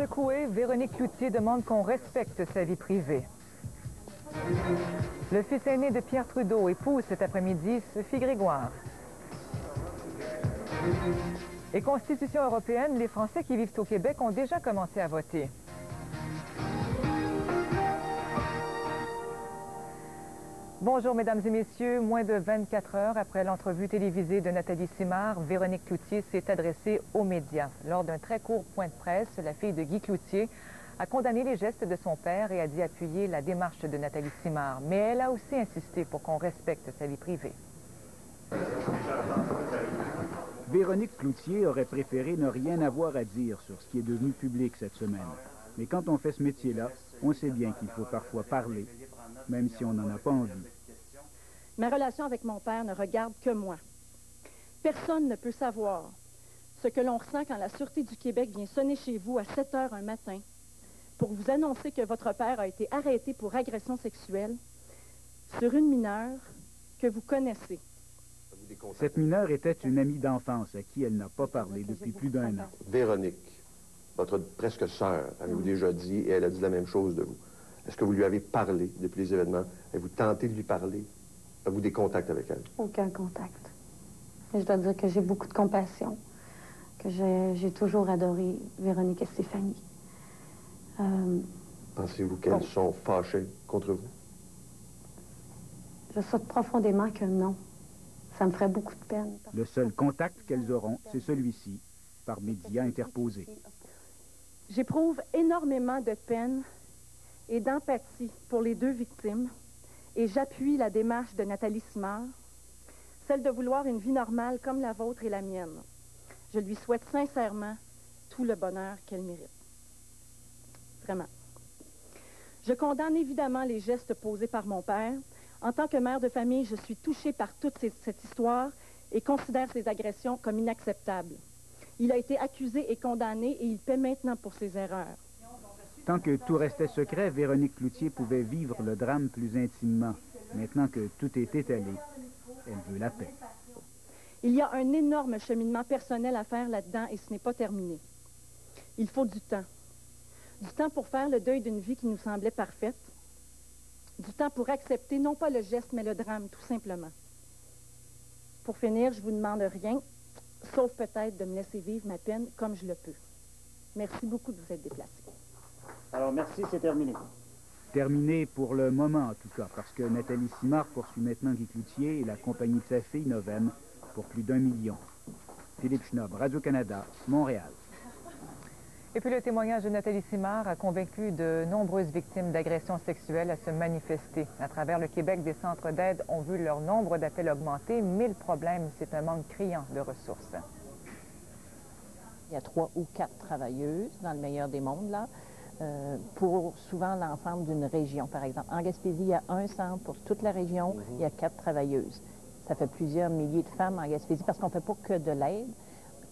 Secouée, Véronique Cloutier demande qu'on respecte sa vie privée. Le fils aîné de Pierre Trudeau épouse cet après-midi Sophie Grégoire. Et Constitution européenne, les Français qui vivent au Québec ont déjà commencé à voter. Bonjour, mesdames et messieurs. Moins de 24 heures après l'entrevue télévisée de Nathalie Simard, Véronique Cloutier s'est adressée aux médias. Lors d'un très court point de presse, la fille de Guy Cloutier a condamné les gestes de son père et a dit appuyer la démarche de Nathalie Simard. Mais elle a aussi insisté pour qu'on respecte sa vie privée. Véronique Cloutier aurait préféré ne rien avoir à dire sur ce qui est devenu public cette semaine. Mais quand on fait ce métier-là, on sait bien qu'il faut parfois parler, même si on n'en a pas envie. Ma relation avec mon père ne regarde que moi. Personne ne peut savoir ce que l'on ressent quand la Sûreté du Québec vient sonner chez vous à 7 heures un matin pour vous annoncer que votre père a été arrêté pour agression sexuelle sur une mineure que vous connaissez. Cette mineure était une amie d'enfance à qui elle n'a pas parlé depuis plus d'1 an. Véronique, votre presque sœur, avez-vous déjà dit, et elle a dit la même chose de vous. Est-ce que vous lui avez parlé depuis les événements? Avez-vous tenté de lui parler? Avez-vous des contacts avec elle? Aucun contact. Et je dois dire que j'ai beaucoup de compassion, que j'ai toujours adoré Véronique et Stéphanie. Pensez-vous qu'elles sont fâchées contre vous? Je souhaite profondément que non. Ça me ferait beaucoup de peine. Le seul contact qu'elles auront, c'est celui-ci, par médias interposés. J'éprouve énormément de peine et d'empathie pour les deux victimes et j'appuie la démarche de Nathalie Simard, celle de vouloir une vie normale comme la vôtre et la mienne. Je lui souhaite sincèrement tout le bonheur qu'elle mérite. Vraiment. Je condamne évidemment les gestes posés par mon père. En tant que mère de famille, je suis touchée par toute cette histoire et considère ces agressions comme inacceptables. Il a été accusé et condamné et il paie maintenant pour ses erreurs. Tant que tout restait secret, Véronique Cloutier pouvait vivre le drame plus intimement. Maintenant que tout est étalé, elle veut la paix. Il y a un énorme cheminement personnel à faire là-dedans et ce n'est pas terminé. Il faut du temps. Du temps pour faire le deuil d'une vie qui nous semblait parfaite. Du temps pour accepter non pas le geste, mais le drame, tout simplement. Pour finir, je vous demande rien, sauf peut-être de me laisser vivre ma peine comme je le peux. Merci beaucoup de vous être déplacé. Alors, merci, c'est terminé. Terminé pour le moment, en tout cas, parce que Nathalie Simard poursuit maintenant Guy Cloutier et la compagnie de sa fille, Novem, pour plus d'1 million. Philippe Schnob, Radio-Canada, Montréal. Et puis le témoignage de Nathalie Simard a convaincu de nombreuses victimes d'agressions sexuelles à se manifester. À travers le Québec, des centres d'aide ont vu leur nombre d'appels augmenter, mais le problème, c'est un manque criant de ressources. Il y a 3 ou 4 travailleuses, dans le meilleur des mondes, là, pour souvent l'ensemble d'une région, par exemple. En Gaspésie, il y a un centre pour toute la région, il y a 4 travailleuses. Ça fait plusieurs milliers de femmes en Gaspésie, parce qu'on ne fait pas que de l'aide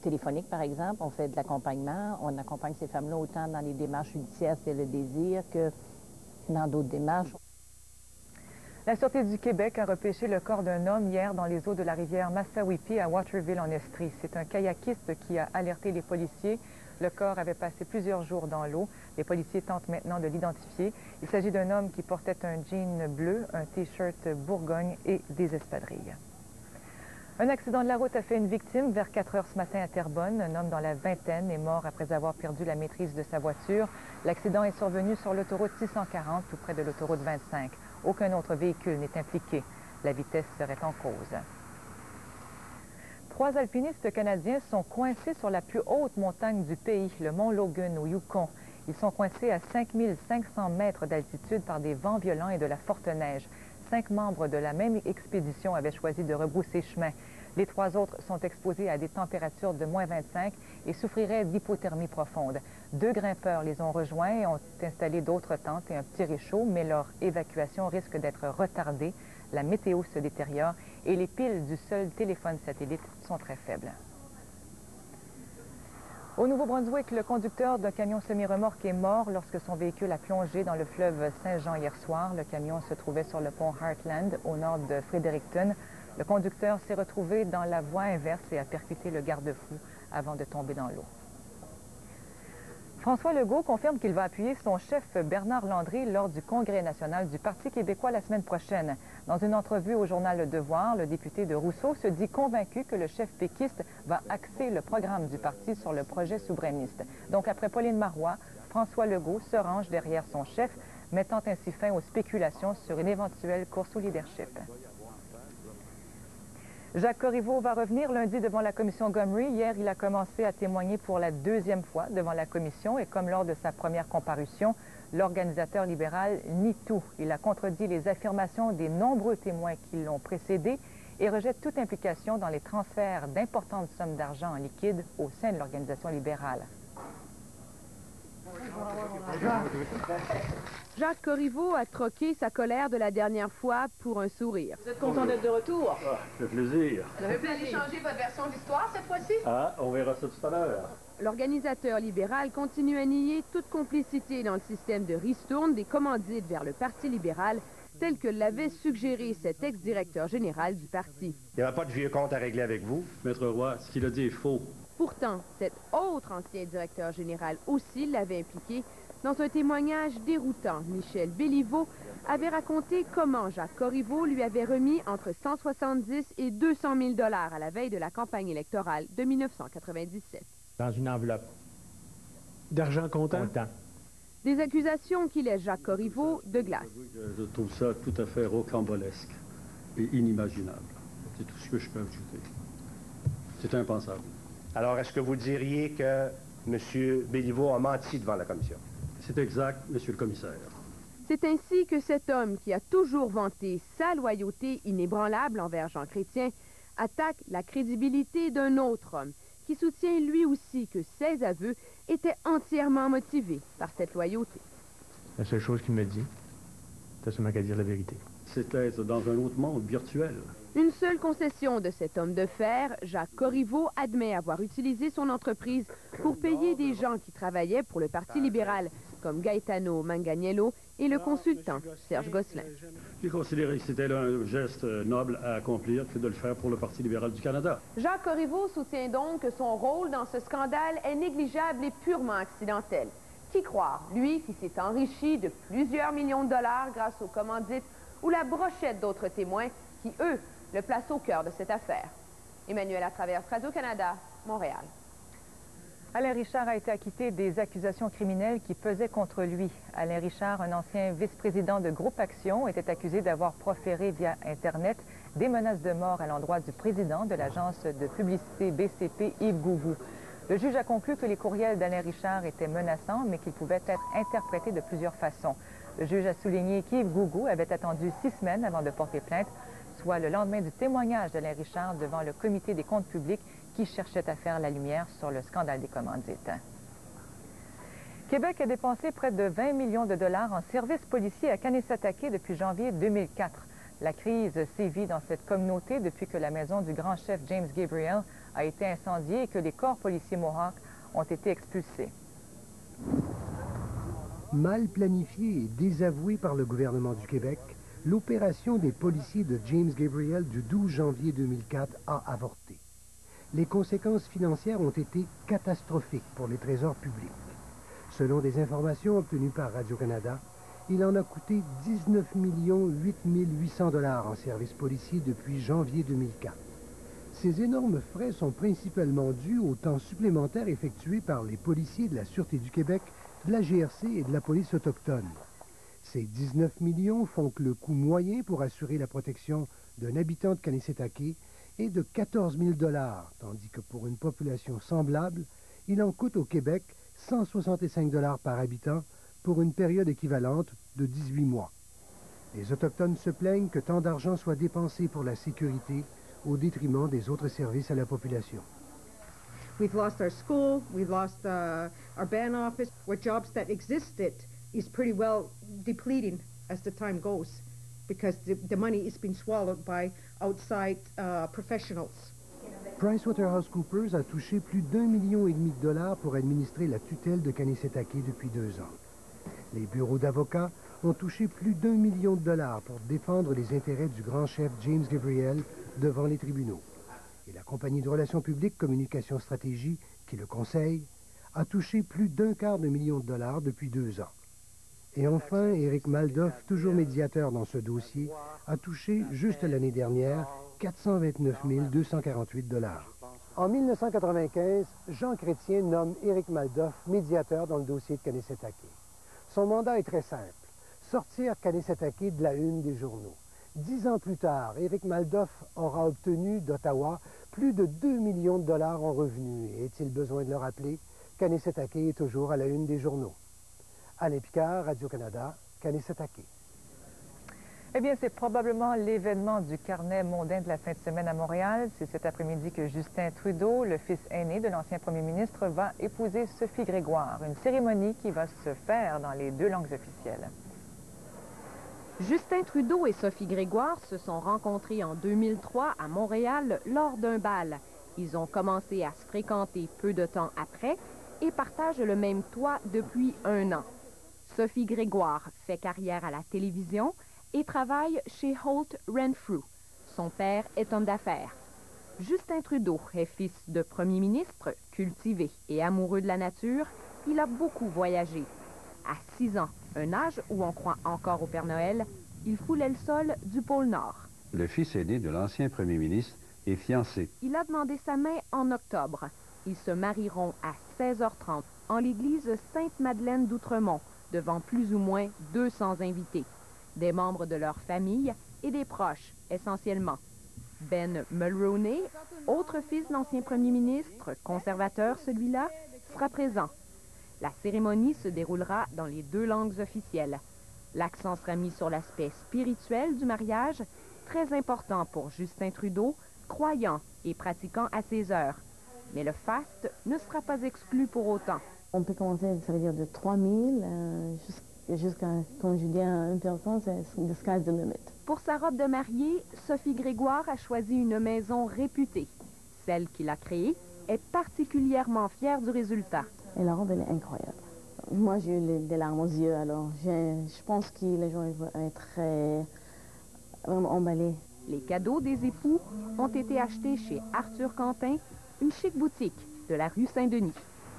téléphonique, par exemple. On fait de l'accompagnement. On accompagne ces femmes-là autant dans les démarches judiciaires, c'est le désir, que dans d'autres démarches. La Sûreté du Québec a repêché le corps d'un homme hier dans les eaux de la rivière Massawippi à Waterville, en Estrie. C'est un kayakiste qui a alerté les policiers. Le corps avait passé plusieurs jours dans l'eau. Les policiers tentent maintenant de l'identifier. Il s'agit d'un homme qui portait un jean bleu, un T-shirt Bourgogne et des espadrilles. Un accident de la route a fait une victime vers 4 heures ce matin à Terrebonne. Un homme dans la vingtaine est mort après avoir perdu la maîtrise de sa voiture. L'accident est survenu sur l'autoroute 640, tout près de l'autoroute 25. Aucun autre véhicule n'est impliqué. La vitesse serait en cause. 3 alpinistes canadiens sont coincés sur la plus haute montagne du pays, le mont Logan, au Yukon. Ils sont coincés à 5500 mètres d'altitude par des vents violents et de la forte neige. 5 membres de la même expédition avaient choisi de rebrousser chemin. Les 3 autres sont exposés à des températures de moins 25 et souffriraient d'hypothermie profonde. 2 grimpeurs les ont rejoints et ont installé d'autres tentes et un petit réchaud, mais leur évacuation risque d'être retardée. La météo se détériore et les piles du seul téléphone satellite sont très faibles. Au Nouveau-Brunswick, le conducteur d'un camion semi-remorque est mort lorsque son véhicule a plongé dans le fleuve Saint-Jean hier soir. Le camion se trouvait sur le pont Heartland, au nord de Fredericton. Le conducteur s'est retrouvé dans la voie inverse et a percuté le garde-fou avant de tomber dans l'eau. François Legault confirme qu'il va appuyer son chef Bernard Landry lors du Congrès national du Parti québécois la semaine prochaine. Dans une entrevue au journal Le Devoir, le député de Rousseau se dit convaincu que le chef péquiste va axer le programme du parti sur le projet souverainiste. Donc, après Pauline Marois, François Legault se range derrière son chef, mettant ainsi fin aux spéculations sur une éventuelle course au leadership. Jacques Corriveau va revenir lundi devant la commission Gomery. Hier, il a commencé à témoigner pour la deuxième fois devant la commission et comme lors de sa première comparution, l'organisateur libéral nie tout. Il a contredit les affirmations des nombreux témoins qui l'ont précédé et rejette toute implication dans les transferts d'importantes sommes d'argent en liquide au sein de l'organisation libérale. Jacques Corriveau a troqué sa colère de la dernière fois pour un sourire. Vous êtes content d'être de retour? Ah, ça fait plaisir. Vous allez changer votre version de l'histoire cette fois-ci? Ah, on verra ça tout à l'heure. L'organisateur libéral continue à nier toute complicité dans le système de ristourne des commandites vers le Parti libéral, tel que l'avait suggéré cet ex-directeur général du parti. Il n'y aura pas de vieux compte à régler avec vous. Maître Roy, ce qu'il a dit est faux. Pourtant, cet autre ancien directeur général aussi l'avait impliqué. Dans un témoignage déroutant, Michel Béliveau avait raconté comment Jacques Corriveau lui avait remis entre 170 et 200 000 $ à la veille de la campagne électorale de 1997. Dans une enveloppe. D'argent comptant? Des accusations qui laissent Jacques Corriveau de glace. Je trouve ça tout à fait rocambolesque et inimaginable. C'est tout ce que je peux ajouter. C'est impensable. Alors, est-ce que vous diriez que M. Béliveau a menti devant la commission? C'est exact, Monsieur le commissaire. C'est ainsi que cet homme qui a toujours vanté sa loyauté inébranlable envers Jean Chrétien attaque la crédibilité d'un autre homme qui soutient lui aussi que ses aveux étaient entièrement motivés par cette loyauté. La seule chose qu'il me dit, c'est seulement qu'à dire la vérité. C'est être dans un autre monde virtuel. Une seule concession de cet homme de fer, Jacques Corriveau admet avoir utilisé son entreprise pour payer des gens qui travaillaient pour le Parti libéral, comme Gaetano Manganiello et le consultant Serge Gosselin. J'ai considéré que c'était un geste noble à accomplir que de le faire pour le Parti libéral du Canada. Jacques Corriveau soutient donc que son rôle dans ce scandale est négligeable et purement accidentel. Qui croire, lui qui s'est enrichi de plusieurs millions de dollars grâce aux commandites ou la brochette d'autres témoins qui, eux, le placent au cœur de cette affaire. Emmanuel Latraverse, Radio-Canada, Montréal. Alain Richard a été acquitté des accusations criminelles qui pesaient contre lui. Alain Richard, un ancien vice-président de Groupe Action, était accusé d'avoir proféré via Internet des menaces de mort à l'endroit du président de l'agence de publicité BCP, Yves Gougou. Le juge a conclu que les courriels d'Alain Richard étaient menaçants, mais qu'ils pouvaient être interprétés de plusieurs façons. Le juge a souligné qu'Yves Gougou avait attendu 6 semaines avant de porter plainte, soit le lendemain du témoignage d'Alain Richard devant le comité des comptes publics qui cherchait à faire la lumière sur le scandale des commandites. Québec a dépensé près de 20 millions de dollars en services policiers à Kanesatake depuis janvier 2004. La crise sévit dans cette communauté depuis que la maison du grand chef James Gabriel a été incendiée et que les corps policiers Mohawks ont été expulsés. Mal planifiée et désavouée par le gouvernement du Québec, l'opération des policiers de James Gabriel du 12 janvier 2004 a avorté. Les conséquences financières ont été catastrophiques pour les trésors publics. Selon des informations obtenues par Radio-Canada, il en a coûté 19 800 000 $ en services policiers depuis janvier 2004. Ces énormes frais sont principalement dus au temps supplémentaire effectué par les policiers de la Sûreté du Québec, de la GRC et de la police autochtone. Ces 19 millions font que le coût moyen pour assurer la protection d'un habitant de Kanesatake est de 14 000 $, tandis que pour une population semblable, il en coûte au Québec 165 $ par habitant pour une période équivalente de 18 mois. Les Autochtones se plaignent que tant d'argent soit dépensé pour la sécurité au détriment des autres services à la population. We've lost our school, we've lost our band office, where jobs that existed is pretty well depleting as the time goes, because the money is being swallowed by outside professionals. PricewaterhouseCoopers a touché plus d'1,5 million de dollars pour administrer la tutelle de Kanesatake depuis 2 ans. Les bureaux d'avocats ont touché plus d'1 million de dollars pour défendre les intérêts du grand chef James Gabriel devant les tribunaux. Et la compagnie de relations publiques Communication Stratégie, qui le conseille, a touché plus d'1/4 de million de dollars depuis 2 ans. Et enfin, Éric Maldoff, toujours médiateur dans ce dossier, a touché, juste l'année dernière, 429 248 dollars. En 1995, Jean Chrétien nomme Éric Maldoff médiateur dans le dossier de Kanessetake. Son mandat est très simple, sortir Kanessetake de la une des journaux. 10 ans plus tard, Éric Maldoff aura obtenu d'Ottawa plus de 2 millions de dollars en revenus. Et est-il besoin de le rappeler? Kanessetake est toujours à la une des journaux. Alain Picard, Radio-Canada, Kanessetake. Eh bien, c'est probablement l'événement du carnet mondain de la fin de semaine à Montréal. C'est cet après-midi que Justin Trudeau, le fils aîné de l'ancien premier ministre, va épouser Sophie Grégoire. Une cérémonie qui va se faire dans les 2 langues officielles. Justin Trudeau et Sophie Grégoire se sont rencontrés en 2003 à Montréal lors d'un bal. Ils ont commencé à se fréquenter peu de temps après et partagent le même toit depuis 1 an. Sophie Grégoire fait carrière à la télévision et travaille chez Holt Renfrew. Son père est homme d'affaires. Justin Trudeau est fils de premier ministre, cultivé et amoureux de la nature. Il a beaucoup voyagé. À 6 ans, un âge où on croit encore au Père Noël, il foulait le sol du pôle Nord. Le fils aîné de l'ancien premier ministre est fiancé. Il a demandé sa main en octobre. Ils se marieront à 16h30 en l'église Sainte-Madeleine d'Outremont, devant plus ou moins 200 invités. Des membres de leur famille et des proches, essentiellement. Ben Mulroney, autre fils de l'ancien premier ministre, conservateur celui-là, sera présent. La cérémonie se déroulera dans les 2 langues officielles. L'accent sera mis sur l'aspect spirituel du mariage, très important pour Justin Trudeau, croyant et pratiquant à ses heures. Mais le faste ne sera pas exclu pour autant. On peut commencer, ça veut dire de 3 000 jusqu'à, comme je dis à une personne, c'est the sky's the limit. Pour sa robe de mariée, Sophie Grégoire a choisi une maison réputée. Celle qu'il a créée est particulièrement fière du résultat. Et la robe, elle est incroyable. Moi, j'ai eu des larmes aux yeux, alors je pense que les gens vont être vraiment emballés. Les cadeaux des époux ont été achetés chez Arthur Quentin, une chic boutique de la rue Saint-Denis.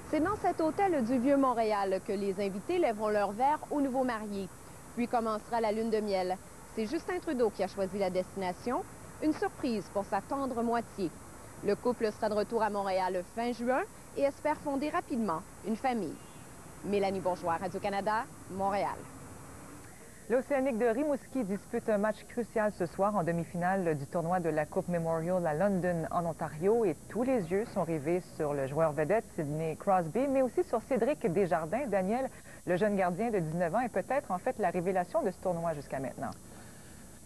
C'est dans cet hôtel du Vieux-Montréal que les invités lèveront leur verre aux nouveaux mariés. Puis commencera la lune de miel. C'est Justin Trudeau qui a choisi la destination, une surprise pour sa tendre moitié. Le couple sera de retour à Montréal fin juin et espère fonder rapidement une famille. Mélanie Bourgeois, Radio-Canada, Montréal. L'Océanique de Rimouski dispute un match crucial ce soir en demi-finale du tournoi de la Coupe Memorial à London, en Ontario. Et tous les yeux sont rivés sur le joueur vedette Sidney Crosby, mais aussi sur Cédric Desjardins. Daniel, le jeune gardien de 19 ans, est peut-être en fait la révélation de ce tournoi jusqu'à maintenant.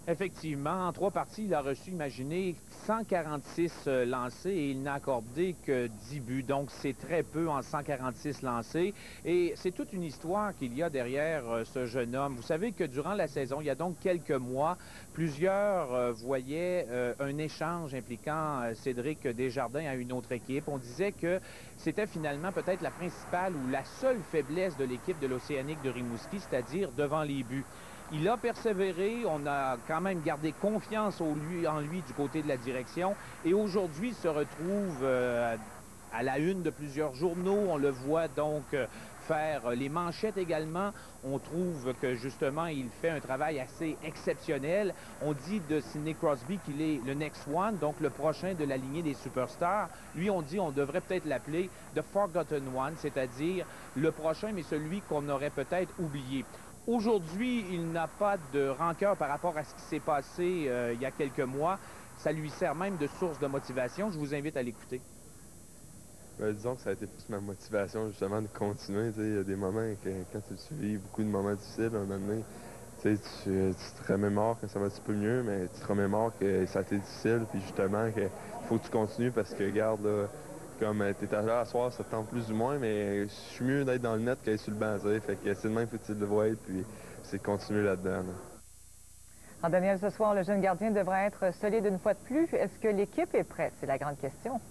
Effectivement, en 3 parties, il a reçu, imaginez, 146 lancés et il n'a accordé que 10 buts. Donc, c'est très peu en 146 lancés. Et c'est toute une histoire qu'il y a derrière ce jeune homme. Vous savez que durant la saison, il y a donc quelques mois, plusieurs voyaient un échange impliquant Cédric Desjardins à une autre équipe. On disait que c'était finalement peut-être la principale ou la seule faiblesse de l'équipe de l'Océanique de Rimouski, c'est-à-dire devant les buts. Il a persévéré, on a quand même gardé confiance en lui du côté de la direction et aujourd'hui il se retrouve à la une de plusieurs journaux. On le voit donc faire les manchettes également. On trouve que justement il fait un travail assez exceptionnel. On dit de Sidney Crosby qu'il est le next one, donc le prochain de la lignée des superstars. Lui, on dit on devrait peut-être l'appeler The Forgotten One, c'est-à-dire le prochain mais celui qu'on aurait peut-être oublié. Aujourd'hui, il n'a pas de rancœur par rapport à ce qui s'est passé il y a quelques mois. Ça lui sert même de source de motivation. Je vous invite à l'écouter. Disons que ça a été plus ma motivation justement de continuer. Il y a des moments que quand tu vis beaucoup de moments difficiles, à un moment donné, tu te remémores que ça va un petit peu mieux, mais tu te remémores que ça a été difficile, puis justement qu'il faut que tu continues parce que, regarde, là, comme tu étais là à soir, ça te tente plus ou moins, mais je suis mieux d'être dans le net qu'être sur le banc. Fait que c'est de même faut-il le voir, puis c'est de continuer là-dedans. Là. Alors, Daniel, ce soir, le jeune gardien devra être solide une fois de plus. Est-ce que l'équipe est prête? C'est la grande question.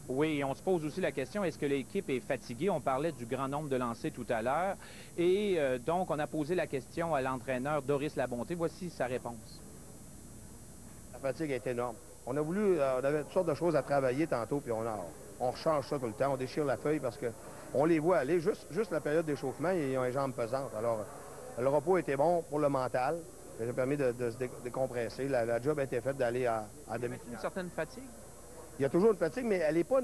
Oui, on se pose aussi la question, est-ce que l'équipe est fatiguée? On parlait du grand nombre de lancers tout à l'heure. Et donc, on a posé la question à l'entraîneur Doris Labonté. Voici sa réponse. La fatigue est énorme. On avait toutes sortes de choses à travailler tantôt, puis on rechange ça tout le temps, on déchire la feuille parce qu'on les voit aller. Juste la période d'échauffement, ils ont les jambes pesantes. Alors, le repos était bon pour le mental. Ça a permis de se décompresser. La job a été faite d'aller à demi-finale. Une certaine fatigue? Il y a toujours une fatigue, mais elle n'est pas...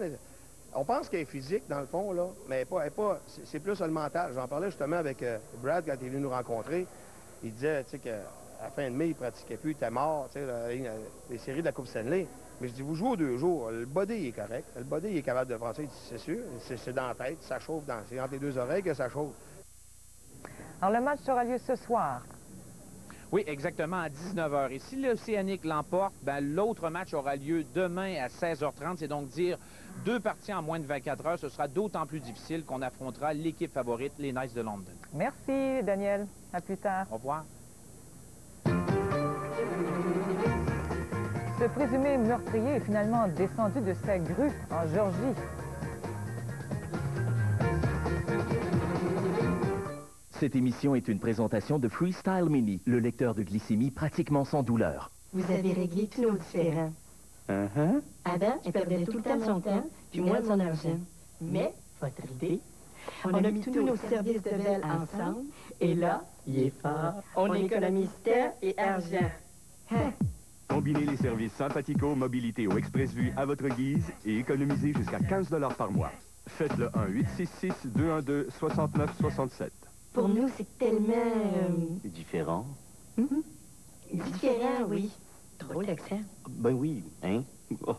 On pense qu'elle est physique, dans le fond, là, mais elle est pas c'est plus le mental. J'en parlais justement avec Brad quand il est venu nous rencontrer. Il disait, tu sais, qu'à la fin de mai, il ne pratiquait plus, il était mort, tu sais, les séries de la Coupe Stanley. Mais je dis, vous jouez aux 2 jours, le body est correct. Le body il est capable de faire ça. Il dit, c'est sûr, c'est dans la tête, ça chauffe, c'est entre les 2 oreilles que ça chauffe. Alors, le match aura lieu ce soir. Oui, exactement, à 19h. Et si l'Océanique l'emporte, ben, l'autre match aura lieu demain à 16h30. C'est donc dire 2 parties en moins de 24 heures. Ce sera d'autant plus difficile qu'on affrontera l'équipe favorite, les Knights de London. Merci, Daniel. À plus tard. Au revoir. Ce présumé meurtrier est finalement descendu de sa grue en Géorgie. Cette émission est une présentation de Freestyle Mini, le lecteur de glycémie pratiquement sans douleur. Vous avez réglé tous nos différends. Avant, il perdait tout le temps son temps, puis moi de son argent. Mais, votre idée, on a mis tous nos services de belle ensemble, et là, il est fort. On économise temps et argent. Combinez les services Sympathico, Mobilité ou Express Vue à votre guise et économisez jusqu'à 15 $ par mois. Faites le 1-866-212-6967. Pour nous, c'est tellement... Différent? Différent, oui. Drôle d'accent. Ben oui, hein? Oh.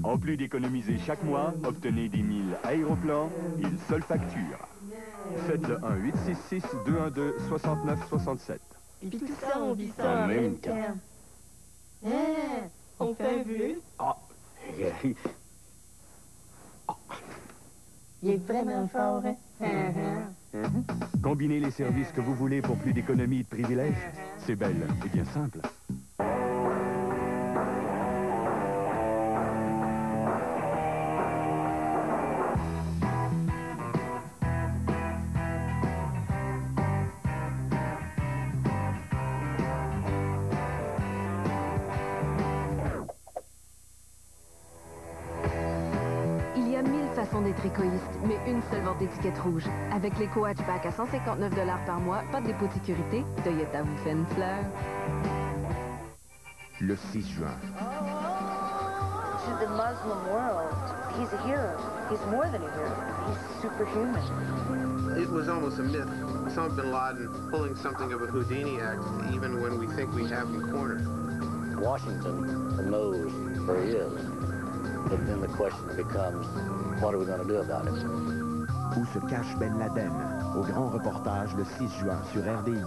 En plus d'économiser chaque mois, obtenez des 1000 aéroplans, une seule facture. Faites le 1-866-212-6967. Et puis tout ça, on vit ça en même temps. On fait un vœu. Il est vraiment fort, hein? Combinez les services que vous voulez pour plus d'économies et de privilèges. C'est belle et bien simple. D'être égoïste, mais une seule vente d'étiquette rouge. Avec l'éco-hatchback à 159 $ par mois, pas de dépôt de sécurité, Toyota vous fait une fleur. Le 6 juin. To the Muslim world, he's a hero. He's more than a hero. He's superhuman. It was almost a myth. Osama bin Laden pulling something of a Houdini act, even when we think we have him cornered. Washington knows where he is. But then the question becomes, what are we going to do about it? Où se cache Ben Laden? Au grand reportage le 6 juin sur RDI.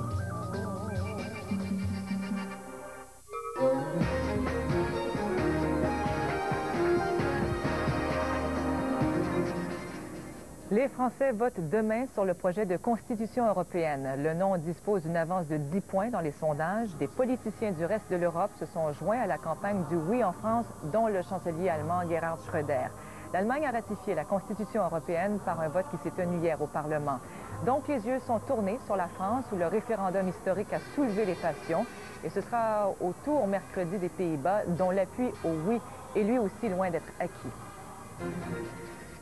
Les Français votent demain sur le projet de constitution européenne. Le non dispose d'une avance de 10 points dans les sondages. Des politiciens du reste de l'Europe se sont joints à la campagne du oui en France, dont le chancelier allemand Gerhard Schröder. L'Allemagne a ratifié la constitution européenne par un vote qui s'est tenu hier au Parlement. Donc les yeux sont tournés sur la France, où le référendum historique a soulevé les passions. Et ce sera au tour mercredi des Pays-Bas, dont l'appui au oui est lui aussi loin d'être acquis.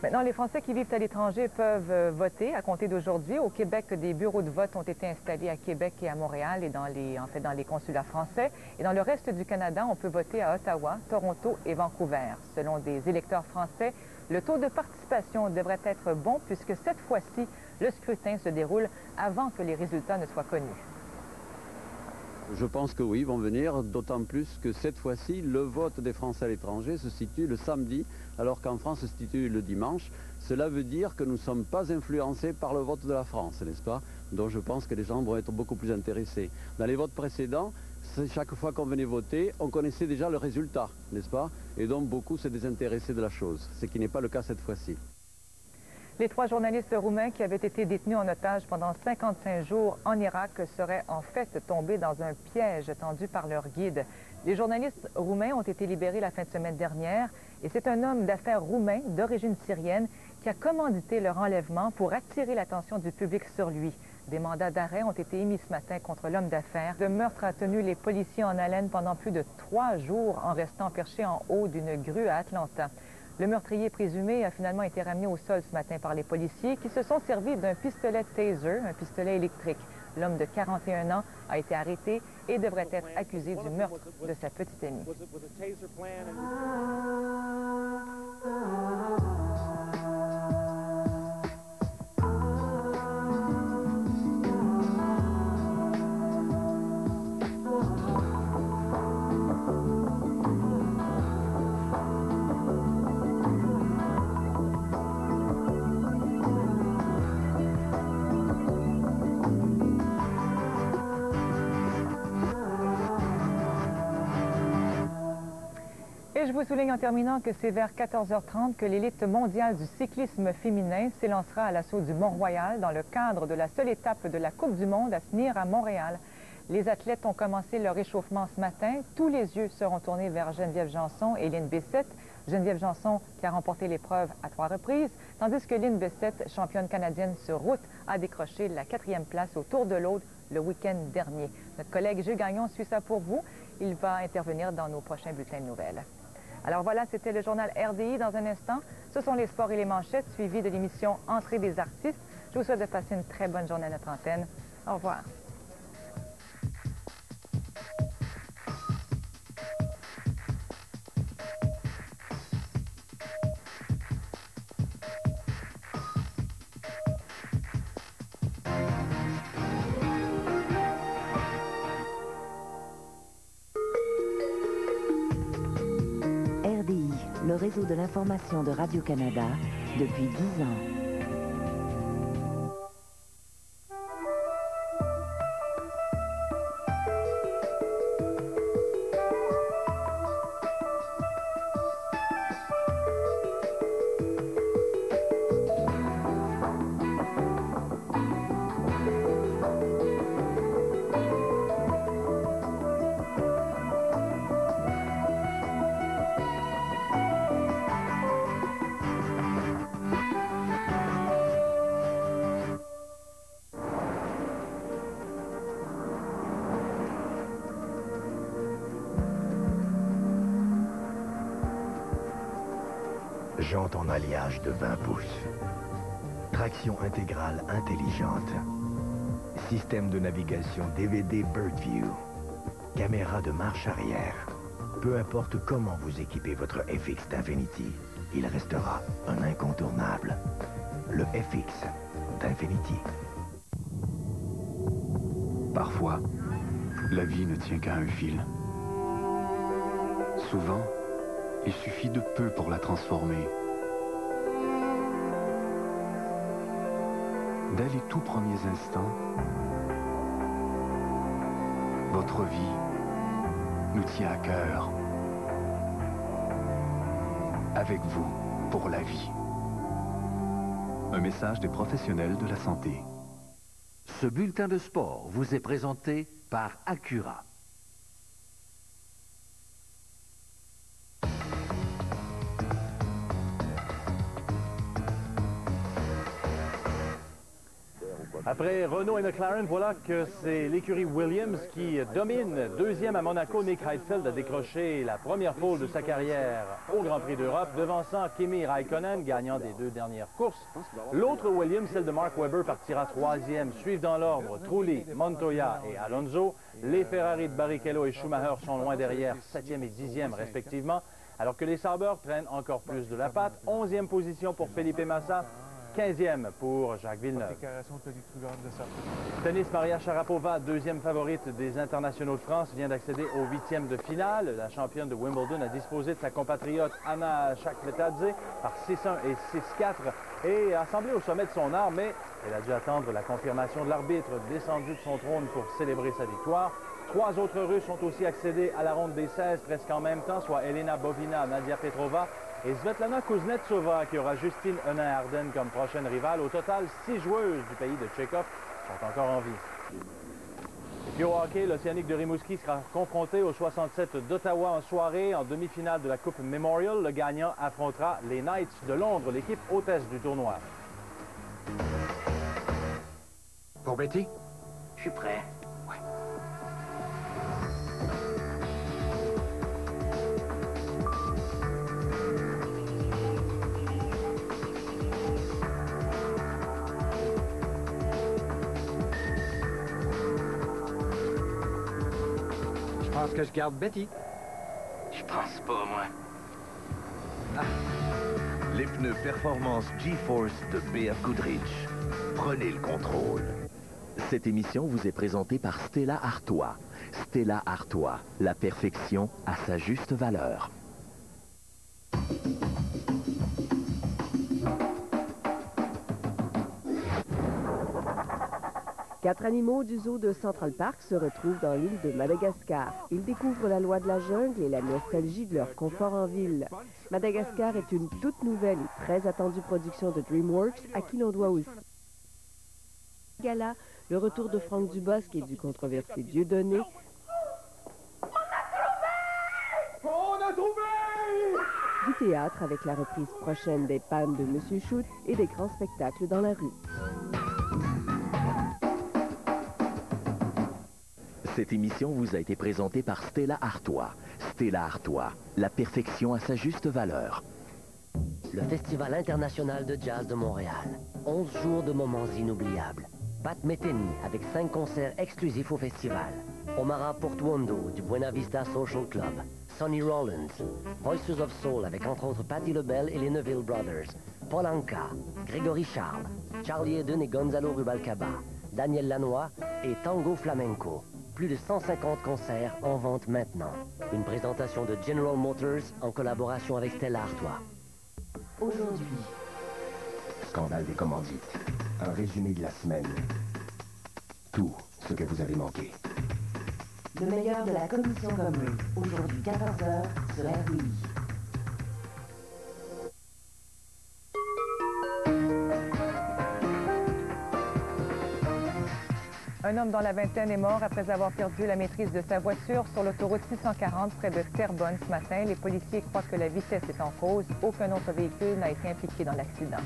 Maintenant, les Français qui vivent à l'étranger peuvent voter à compter d'aujourd'hui. Au Québec, des bureaux de vote ont été installés à Québec et à Montréal et dans les consulats français. Et dans le reste du Canada, on peut voter à Ottawa, Toronto et Vancouver. Selon des électeurs français, le taux de participation devrait être bon puisque cette fois-ci, le scrutin se déroule avant que les résultats ne soient connus. Je pense que oui, ils vont venir, d'autant plus que cette fois-ci, le vote des Français à l'étranger se situe le samedi, alors qu'en France se situe le dimanche. Cela veut dire que nous ne sommes pas influencés par le vote de la France, n'est-ce pas? Donc je pense que les gens vont être beaucoup plus intéressés. Dans les votes précédents, chaque fois qu'on venait voter, on connaissait déjà le résultat, n'est-ce pas? Et donc beaucoup se désintéressaient de la chose, ce qui n'est pas le cas cette fois-ci. Les 3 journalistes roumains qui avaient été détenus en otage pendant 55 jours en Irak seraient en fait tombés dans un piège tendu par leur guide. Les journalistes roumains ont été libérés la fin de semaine dernière et c'est un homme d'affaires roumain d'origine syrienne qui a commandité leur enlèvement pour attirer l'attention du public sur lui. Des mandats d'arrêt ont été émis ce matin contre l'homme d'affaires. Le meurtre a tenu les policiers en haleine pendant plus de 3 jours en restant perchés en haut d'une grue à Atlanta. Le meurtrier présumé a finalement été ramené au sol ce matin par les policiers qui se sont servis d'un pistolet taser, un pistolet électrique. L'homme de 41 ans a été arrêté et devrait être accusé du meurtre de sa petite amie. Et je vous souligne en terminant que c'est vers 14h30 que l'élite mondiale du cyclisme féminin s'élancera à l'assaut du Mont-Royal dans le cadre de la seule étape de la Coupe du monde à se tenir à Montréal. Les athlètes ont commencé leur échauffement ce matin. Tous les yeux seront tournés vers Geneviève Janson et Lynn Bessette. Geneviève Janson qui a remporté l'épreuve à 3 reprises, tandis que Lynn Bessette, championne canadienne sur route, a décroché la 4e place au Tour de l'Aude le week-end dernier. Notre collègue Gilles Gagnon suit ça pour vous. Il va intervenir dans nos prochains bulletins de nouvelles. Alors voilà, c'était le journal RDI dans un instant. Ce sont les sports et les manchettes suivis de l'émission Entrée des artistes. Je vous souhaite de passer une très bonne journée à notre antenne. Au revoir. Le réseau de l'information de Radio-Canada depuis 10 ans. Jante en alliage de 20 pouces. Traction intégrale intelligente. Système de navigation DVD BirdView. Caméra de marche arrière. Peu importe comment vous équipez votre FX d'Infiniti, il restera un incontournable. Le FX d'Infiniti. Parfois, la vie ne tient qu'à un fil. Souvent, il suffit de peu pour la transformer. Dès les tout premiers instants, votre vie nous tient à cœur. Avec vous, pour la vie. Un message des professionnels de la santé. Ce bulletin de sport vous est présenté par Acura. Après Renault et McLaren, voilà que c'est l'écurie Williams qui domine. Deuxième à Monaco, Nick Heidfeld a décroché la première pole de sa carrière au Grand Prix d'Europe, devançant Kimi Raikkonen, gagnant des 2 dernières courses. L'autre Williams, celle de Mark Webber, partira 3e. Suivent dans l'ordre Trulli, Montoya et Alonso. Les Ferrari de Barrichello et Schumacher sont loin derrière, 7e et 10e respectivement, alors que les Sauber traînent encore plus de la patte. 11e position pour Felipe Massa. 15e pour Jacques Villeneuve. Tennis, Maria Sharapova, 2e favorite des internationaux de France, vient d'accéder au 8e de finale. La championne de Wimbledon a disposé de sa compatriote Anna Chakvetadze par 6-1 et 6-4 et a semblé au sommet de son art, mais elle a dû attendre la confirmation de l'arbitre descendu de son trône pour célébrer sa victoire. 3 autres Russes ont aussi accédé à la ronde des 16 presque en même temps, soit Elena Bovina, Nadia Petrova et Svetlana Kuznetsova, qui aura Justine Henin-Harden comme prochaine rivale. Au total, 6 joueuses du pays de Tchekhov sont encore en vie. Et puis au hockey, l'Océanique de Rimouski sera confronté au 67 d'Ottawa en soirée. En demi-finale de la Coupe Memorial, le gagnant affrontera les Knights de Londres, l'équipe hôtesse du tournoi. Pour Betty? Je suis prêt. pense que je garde Betty. Je pense pas, moi. Les pneus performance G-Force de BF Goodrich. Prenez le contrôle. Cette émission vous est présentée par Stella Artois. Stella Artois, la perfection à sa juste valeur. Quatre animaux du zoo de Central Park se retrouvent dans l'île de Madagascar. Ils découvrent la loi de la jungle et la nostalgie de leur confort en ville. Madagascar est une toute nouvelle et très attendue production de DreamWorks, à qui l'on doit aussi Gala, le retour de Franck Dubosc et du controversé Dieudonné. On a trouvé! Du théâtre avec la reprise prochaine des Pannes de Monsieur Shoot et des grands spectacles dans la rue. Cette émission vous a été présentée par Stella Artois. Stella Artois, la perfection à sa juste valeur. Le Festival international de jazz de Montréal. 11 jours de moments inoubliables. Pat Metheny avec 5 concerts exclusifs au festival. Omara Portuondo du Buena Vista Social Club. Sonny Rollins. Voices of Soul avec entre autres Patti LaBelle et les Neville Brothers. Paul Anka, Grégory Charles, Charlie Eden et Gonzalo Rubalcaba. Daniel Lanois et Tango Flamenco. Plus de 150 concerts en vente maintenant. Une présentation de General Motors en collaboration avec Stella Artois. Aujourd'hui, scandale des commandites. Un résumé de la semaine. Tout ce que vous avez manqué. Le meilleur de la commission Gomery. Aujourd'hui 14h sur RDI. Un homme dans la vingtaine est mort après avoir perdu la maîtrise de sa voiture sur l'autoroute 640 près de Terrebonne ce matin. Les policiers croient que la vitesse est en cause. Aucun autre véhicule n'a été impliqué dans l'accident.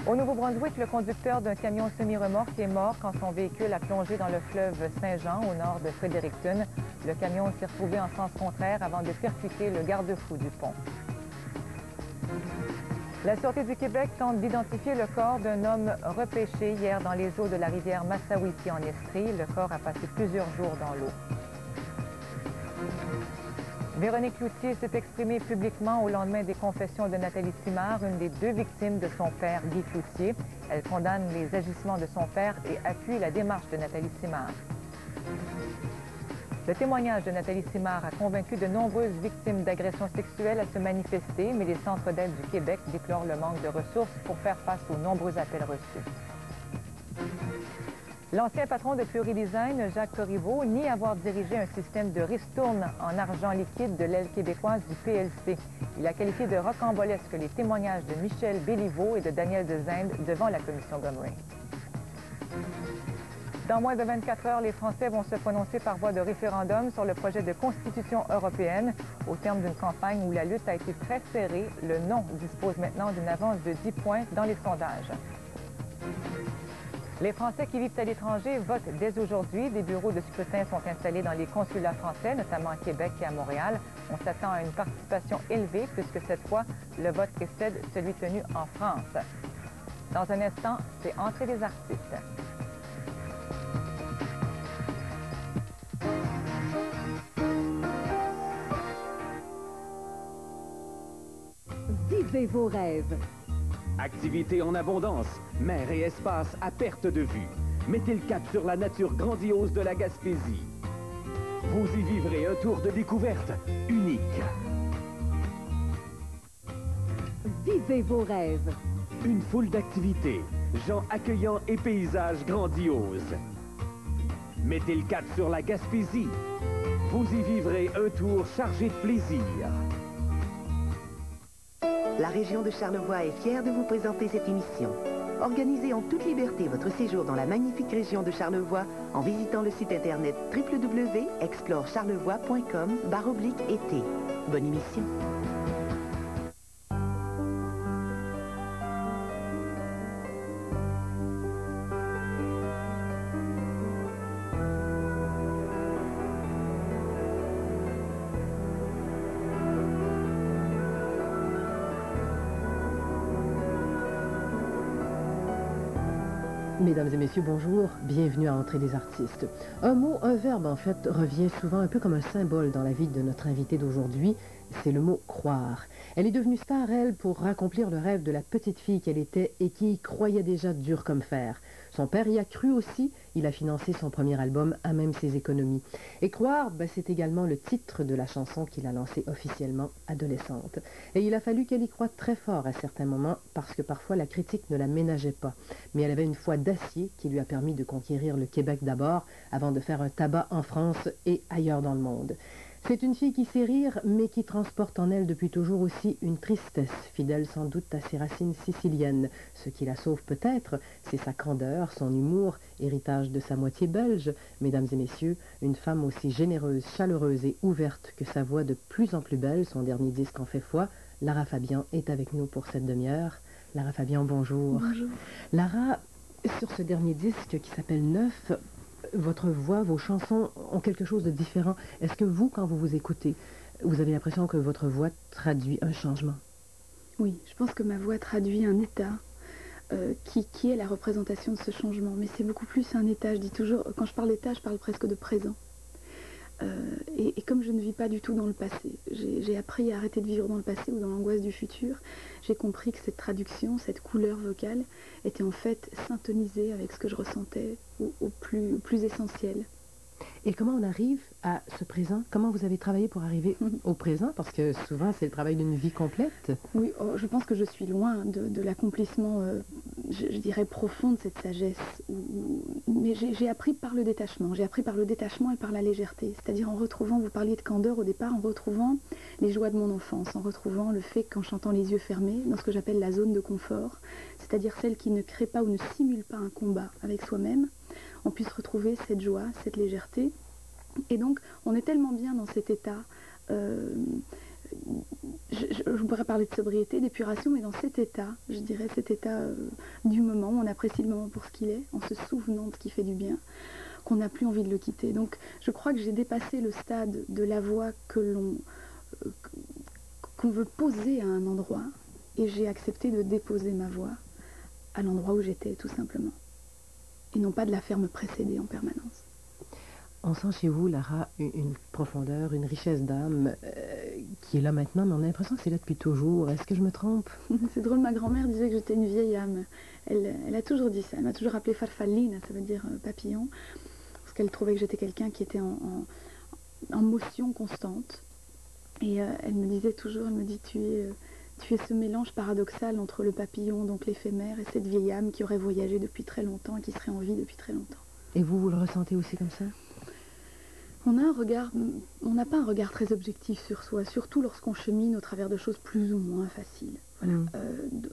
Au Nouveau-Brunswick, le conducteur d'un camion semi-remorque est mort quand son véhicule a plongé dans le fleuve Saint-Jean au nord de Fredericton. Le camion s'est retrouvé en sens contraire avant de percuter le garde-fou du pont. La Sûreté du Québec tente d'identifier le corps d'un homme repêché hier dans les eaux de la rivière Massawippi en Estrie. Le corps a passé plusieurs jours dans l'eau. Véronique Cloutier s'est exprimée publiquement au lendemain des confessions de Nathalie Simard, une des deux victimes de son père, Guy Cloutier. Elle condamne les agissements de son père et appuie la démarche de Nathalie Simard. Le témoignage de Nathalie Simard a convaincu de nombreuses victimes d'agressions sexuelles à se manifester, mais les centres d'aide du Québec déplorent le manque de ressources pour faire face aux nombreux appels reçus. L'ancien patron de Fury Design, Jacques Corriveau, nie avoir dirigé un système de ristourne en argent liquide de l'aile québécoise du PLC. Il a qualifié de rocambolesque les témoignages de Michel Béliveau et de Daniel Dezinde devant la commission Gomery. Dans moins de 24 heures, les Français vont se prononcer par voie de référendum sur le projet de constitution européenne. Au terme d'une campagne où la lutte a été très serrée, le non dispose maintenant d'une avance de 10 points dans les sondages. Les Français qui vivent à l'étranger votent dès aujourd'hui. Des bureaux de scrutin sont installés dans les consulats français, notamment à Québec et à Montréal. On s'attend à une participation élevée puisque cette fois, le vote précède celui tenu en France. Dans un instant, c'est Entrée des artistes. Vivez vos rêves. Activités en abondance, mer et espace à perte de vue. Mettez le cap sur la nature grandiose de la Gaspésie. Vous y vivrez un tour de découverte unique. Vivez vos rêves. Une foule d'activités, gens accueillants et paysages grandioses. Mettez le cap sur la Gaspésie. Vous y vivrez un tour chargé de plaisir. La région de Charlevoix est fière de vous présenter cette émission. Organisez en toute liberté votre séjour dans la magnifique région de Charlevoix en visitant le site internet www.explorecharlevoix.com/été. Bonne émission. Mesdames et messieurs, bonjour, bienvenue à Entrée des artistes. Un mot, un verbe en fait, revient souvent un peu comme un symbole dans la vie de notre invitée d'aujourd'hui, c'est le mot croire. Elle est devenue star, elle, pour accomplir le rêve de la petite fille qu'elle était et qui y croyait déjà dur comme fer. Son père y a cru aussi, il a financé son premier album à même ses économies. Et croire, c'est également le titre de la chanson qu'il a lancée officiellement adolescente. Et il a fallu qu'elle y croie très fort à certains moments parce que parfois la critique ne la ménageait pas. Mais elle avait une foi d'acier qui lui a permis de conquérir le Québec d'abord avant de faire un tabac en France et ailleurs dans le monde. C'est une fille qui sait rire, mais qui transporte en elle depuis toujours aussi une tristesse, fidèle sans doute à ses racines siciliennes. Ce qui la sauve peut-être, c'est sa candeur, son humour, héritage de sa moitié belge. Mesdames et messieurs, une femme aussi généreuse, chaleureuse et ouverte que sa voix de plus en plus belle, son dernier disque en fait foi, Lara Fabian est avec nous pour cette demi-heure. Lara Fabian, bonjour. Bonjour. Lara, sur ce dernier disque qui s'appelle Neuf, votre voix, vos chansons ont quelque chose de différent. Est-ce que vous, quand vous vous écoutez, vous avez l'impression que votre voix traduit un changement? Oui, je pense que ma voix traduit un état qui est la représentation de ce changement. Mais c'est beaucoup plus un état, je dis toujours, quand je parle d'état, je parle presque de présent. Et comme je ne vis pas du tout dans le passé, j'ai appris à arrêter de vivre dans le passé ou dans l'angoisse du futur. J'ai compris que cette traduction, cette couleur vocale, était en fait syntonisée avec ce que je ressentais au plus essentiel. Et comment on arrive à ce présent? Comment vous avez travaillé pour arriver au présent? Parce que souvent, c'est le travail d'une vie complète. Oui, je pense que je suis loin de l'accomplissement, je dirais, profond de cette sagesse. Mais j'ai appris par le détachement. J'ai appris par le détachement et par la légèreté. C'est-à-dire en retrouvant, vous parliez de candeur au départ, en retrouvant les joies de mon enfance, en retrouvant le fait qu'en chantant les yeux fermés, dans ce que j'appelle la zone de confort, c'est-à-dire celle qui ne crée pas ou ne simule pas un combat avec soi-même, on puisse retrouver cette joie, cette légèreté. Et donc, on est tellement bien dans cet état, je pourrais parler de sobriété, d'épuration, mais dans cet état, je dirais cet état du moment, où on apprécie le moment pour ce qu'il est, en se souvenant de ce qui fait du bien, qu'on n'a plus envie de le quitter. Donc, je crois que j'ai dépassé le stade de la voix qu'on veut poser à un endroit, et j'ai accepté de déposer ma voix à l'endroit où j'étais, tout simplement. Et non pas de la faire me précéder en permanence. On sent chez vous, Lara, une profondeur, une richesse d'âme qui est là maintenant, mais on a l'impression que c'est là depuis toujours. Est-ce que je me trompe? C'est drôle, ma grand-mère disait que j'étais une vieille âme. Elle a toujours dit ça. Elle m'a toujours appelée farfallina, ça veut dire papillon, parce qu'elle trouvait que j'étais quelqu'un qui était en motion constante. Et elle me disait toujours, elle me dit, tu es ce mélange paradoxal entre le papillon, donc l'éphémère, et cette vieille âme qui aurait voyagé depuis très longtemps et qui serait en vie depuis très longtemps. Et vous le ressentez aussi comme ça? On n'a pas un regard très objectif sur soi, surtout lorsqu'on chemine au travers de choses plus ou moins faciles. Voilà.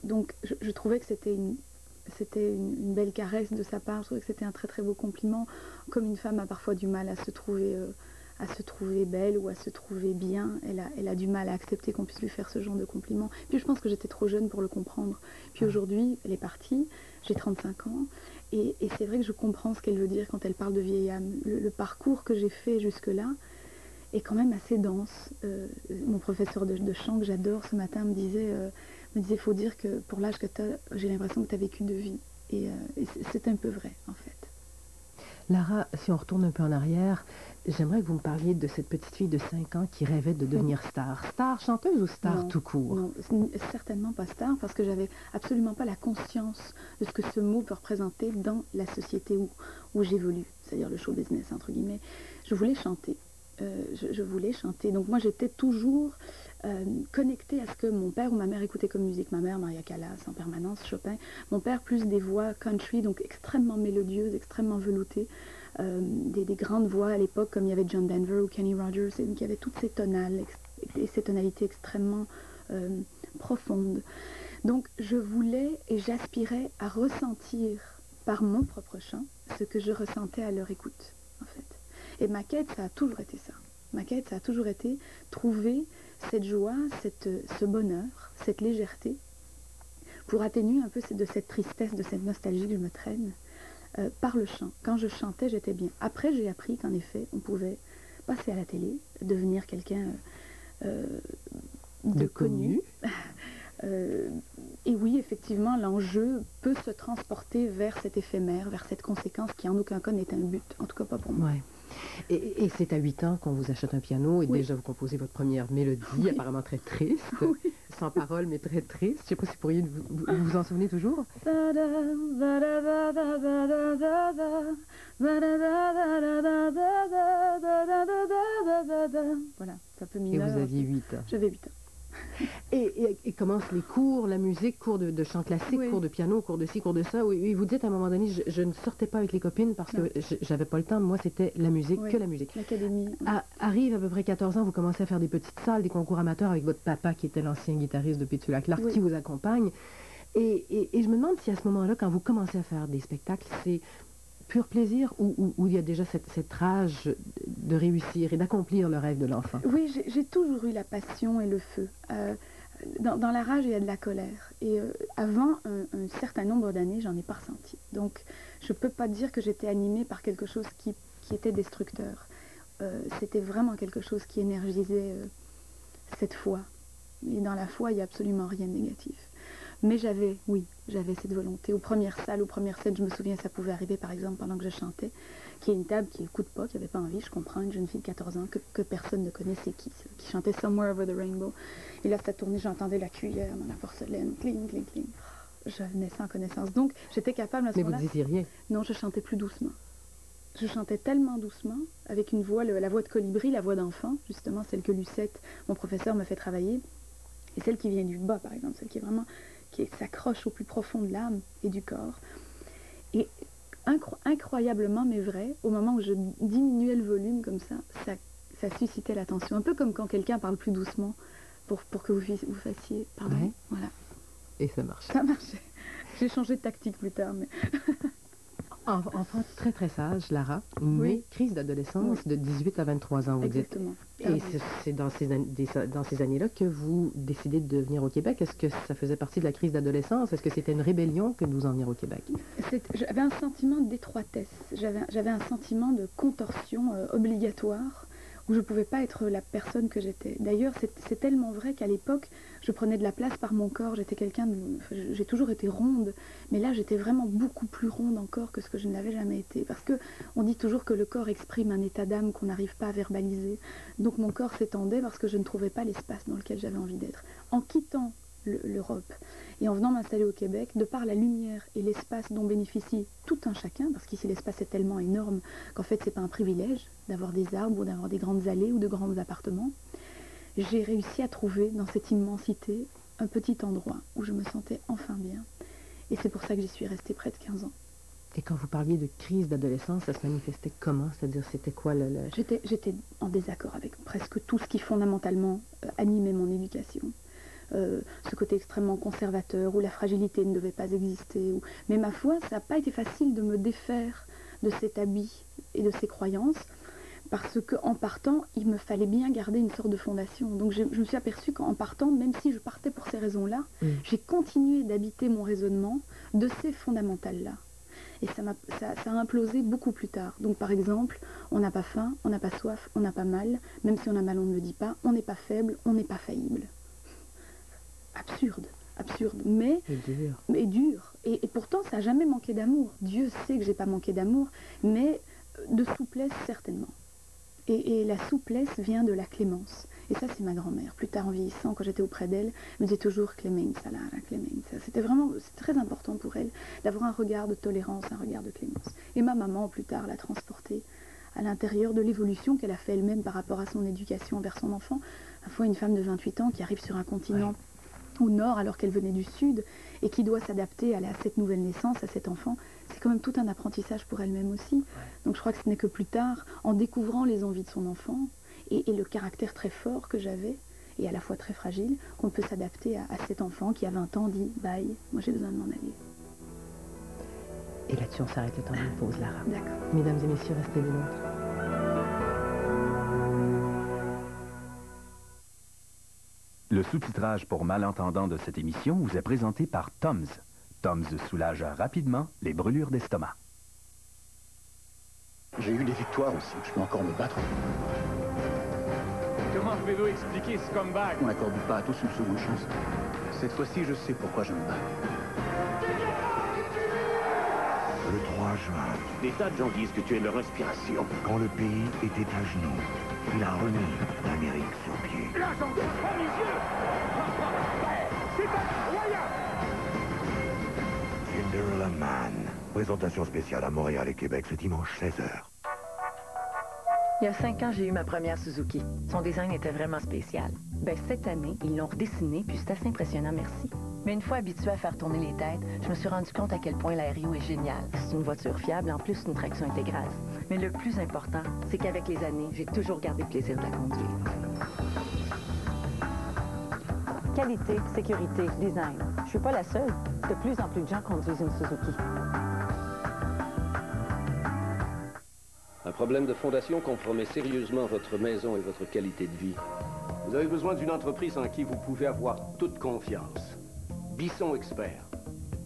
Donc je trouvais que c'était une belle caresse de sa part, je trouvais que c'était un très très beau compliment. Comme une femme a parfois du mal à se trouver belle ou à se trouver bien, elle a du mal à accepter qu'on puisse lui faire ce genre de compliment. Puis je pense que j'étais trop jeune pour le comprendre. Puis aujourd'hui, elle est partie, j'ai 35 ans, et c'est vrai que je comprends ce qu'elle veut dire quand elle parle de vieille âme. Le parcours que j'ai fait jusque-là est quand même assez dense. Mon professeur de chant que j'adore ce matin me disait faut dire que pour l'âge que tu as, j'ai l'impression que tu as vécu 2 vies. Et c'est un peu vrai, en fait. Lara, si on retourne un peu en arrière, j'aimerais que vous me parliez de cette petite fille de 5 ans qui rêvait de devenir star. Star chanteuse ou star tout court? Non, certainement pas star, parce que j'avais absolument pas la conscience de ce que ce mot peut représenter dans la société où j'évolue, c'est-à-dire le show business, entre guillemets. Je voulais chanter. Je voulais chanter. Donc moi, j'étais toujours connectée à ce que mon père ou ma mère écoutaient comme musique. Ma mère, Maria Callas, en permanence, Chopin. Mon père, plus des voix country, donc extrêmement mélodieuses, extrêmement veloutées. Des grandes voix à l'époque, comme il y avait John Denver ou Kenny Rogers, et donc il y avait toutes ces tonales et ces tonalités extrêmement profondes. Donc je voulais et j'aspirais à ressentir par mon propre chant ce que je ressentais à leur écoute, en fait. Et ma quête, ça a toujours été ça. Ma quête, ça a toujours été trouver cette joie, ce bonheur, cette légèreté, pour atténuer un peu de cette tristesse, de cette nostalgie que je me traîne, par le chant. Quand je chantais, j'étais bien. Après, j'ai appris qu'en effet, on pouvait passer à la télé, devenir quelqu'un de connu, Et oui, effectivement, l'enjeu peut se transporter vers cet éphémère, vers cette conséquence qui en aucun cas n'est un but, en tout cas pas pour moi. Ouais. Et c'est à 8 ans qu'on vous achète un piano et Oui. déjà vous composez votre première mélodie, Oui. apparemment très triste, Oui. sans parole mais très triste. Je ne sais pas si vous pourriez vous en souvenez toujours. Voilà, ça peut Et mineur. vous aviez 8 ans. J'avais 8 ans. Et commencent les cours, la musique, cours de chant classique, Oui. cours de piano, cours de ci, cours de ça. Oui, vous dites à un moment donné, je ne sortais pas avec les copines parce que j'avais pas le temps. Moi, c'était la musique, Oui. que la musique. L'académie. Arrive à peu près 14 ans, vous commencez à faire des petites salles, des concours amateurs avec votre papa qui était l'ancien guitariste de Petula Clark, Oui. qui vous accompagne. Et je me demande si à ce moment-là, quand vous commencez à faire des spectacles, c'est pur plaisir ou il y a déjà cette rage de réussir et d'accomplir le rêve de l'enfant? Oui, j'ai toujours eu la passion et le feu. Dans la rage, il y a de la colère. Et avant un certain nombre d'années, j'en ai pas ressenti. Donc, je peux pas dire que j'étais animée par quelque chose qui était destructeur. C'était vraiment quelque chose qui énergisait cette foi. Et dans la foi, il n'y a absolument rien de négatif. Mais j'avais cette volonté. Aux premières salles, aux premières scènes, je me souviens, ça pouvait arriver, par exemple, pendant que je chantais, qu'il y ait une table qui écoute pas, qui n'avait pas envie, je comprends, une jeune fille de 14 ans, que personne ne connaissait qui chantait Somewhere Over the Rainbow. Et là, ça tournait, j'entendais la cuillère dans la porcelaine, cling, cling, cling. Je venais sans connaissance. Donc, j'étais capable à ce moment-là... Mais vous disiez rien? Non, je chantais plus doucement. Je chantais tellement doucement, avec une voix, la voix de colibri, la voix d'enfant, justement, celle que Lucette, mon professeur, me fait travailler, et celle qui vient du bas, par exemple, celle qui est vraiment... qui s'accroche au plus profond de l'âme et du corps. Et incroyablement, mais vrai, au moment où je diminuais le volume comme ça suscitait l'attention. Un peu comme quand quelqu'un parle plus doucement pour que vous fassiez... Pardon, ouais. Voilà. Et ça marche. Ça marchait. J'ai changé de tactique plus tard, mais... Enfant très très sage, Lara, mais crise d'adolescence de 18 à 23 ans, vous Exactement. dites. Et c'est dans ces années-là que vous décidez de venir au Québec. Est-ce que ça faisait partie de la crise d'adolescence? Est-ce que c'était une rébellion que de vous en venir au Québec? J'avais un sentiment d'étroitesse, j'avais un sentiment de contorsion obligatoire, où je ne pouvais pas être la personne que j'étais. D'ailleurs, c'est tellement vrai qu'à l'époque, je prenais de la place par mon corps. J'étais j'ai toujours été ronde, mais là, j'étais vraiment beaucoup plus ronde encore que ce que je ne l'avais jamais été. Parce que on dit toujours que le corps exprime un état d'âme qu'on n'arrive pas à verbaliser. Donc mon corps s'étendait parce que je ne trouvais pas l'espace dans lequel j'avais envie d'être. En quittant l'Europe et en venant m'installer au Québec, de par la lumière et l'espace dont bénéficie tout un chacun, parce qu'ici l'espace est tellement énorme qu'en fait c'est pas un privilège d'avoir des arbres ou d'avoir des grandes allées ou de grands appartements, j'ai réussi à trouver dans cette immensité un petit endroit où je me sentais enfin bien, et c'est pour ça que j'y suis restée près de 15 ans. Et quand vous parliez de crise d'adolescence, ça se manifestait comment? C'est-à-dire, c'était quoi J'étais en désaccord avec presque tout ce qui fondamentalement animait mon éducation. Ce côté extrêmement conservateur, où la fragilité ne devait pas exister. Mais ma foi, ça n'a pas été facile de me défaire de cet habit et de ces croyances, parce qu'en partant, il me fallait bien garder une sorte de fondation. Donc je me suis aperçue qu'en partant, même si je partais pour ces raisons-là, j'ai continué d'habiter mon raisonnement de ces fondamentales-là. Et ça a implosé beaucoup plus tard. Donc par exemple, on n'a pas faim, on n'a pas soif, on n'a pas mal. Même si on a mal, on ne le dit pas. On n'est pas faible, on n'est pas faillible. Absurde, mais dur. Et pourtant, ça n'a jamais manqué d'amour. Dieu sait que j'ai pas manqué d'amour, mais de souplesse certainement. Et la souplesse vient de la clémence. Et ça, c'est ma grand-mère. Plus tard, en vieillissant, quand j'étais auprès d'elle, elle me disait toujours Clémence, Lara, Clémence. C'était vraiment très important pour elle d'avoir un regard de tolérance, un regard de clémence. Et ma maman, plus tard, l'a transportée à l'intérieur de l'évolution qu'elle a fait elle-même par rapport à son éducation envers son enfant. À la fois une femme de 28 ans qui arrive sur un continent au nord alors qu'elle venait du sud et qui doit s'adapter à cette nouvelle naissance, à cet enfant, c'est quand même tout un apprentissage pour elle-même aussi. Donc je crois que ce n'est que plus tard, en découvrant les envies de son enfant et le caractère très fort que j'avais, et à la fois très fragile, qu'on peut s'adapter à cet enfant qui à 20 ans dit « bye, moi j'ai besoin de m'en aller ». Et là-dessus on s'arrête le temps d'une pause, Lara. D'accord. Mesdames et messieurs, restez des nôtres. Le sous-titrage pour malentendants de cette émission vous est présenté par Tums. Tums soulage rapidement les brûlures d'estomac. J'ai eu des victoires aussi, je peux encore me battre. Comment pouvez-vous expliquer ce comeback? On n'accorde pas à tous une seconde chance. Cette fois-ci, je sais pourquoi je me bats. Le 3 juin, Des tas de gens disent que tu es leur inspiration. quand le pays était à genoux, il a remis l'Amérique sur pied. Là, j'en crois pas mes yeux. C'est incroyable. Cinderella Man. Présentation spéciale à Montréal et Québec ce dimanche 16h. Il y a 5 ans, j'ai eu ma première Suzuki. Son design était vraiment spécial. Ben, cette année, ils l'ont redessiné, puis c'est assez impressionnant, merci. Mais une fois habituée à faire tourner les têtes, je me suis rendu compte à quel point l'Aério est génial. C'est une voiture fiable, en plus une traction intégrale. Mais le plus important, c'est qu'avec les années, j'ai toujours gardé le plaisir de la conduire. Qualité, sécurité, design. Je suis pas la seule. De plus en plus de gens conduisent une Suzuki. Un problème de fondation compromet sérieusement votre maison et votre qualité de vie. Vous avez besoin d'une entreprise en qui vous pouvez avoir toute confiance. Bisson Expert.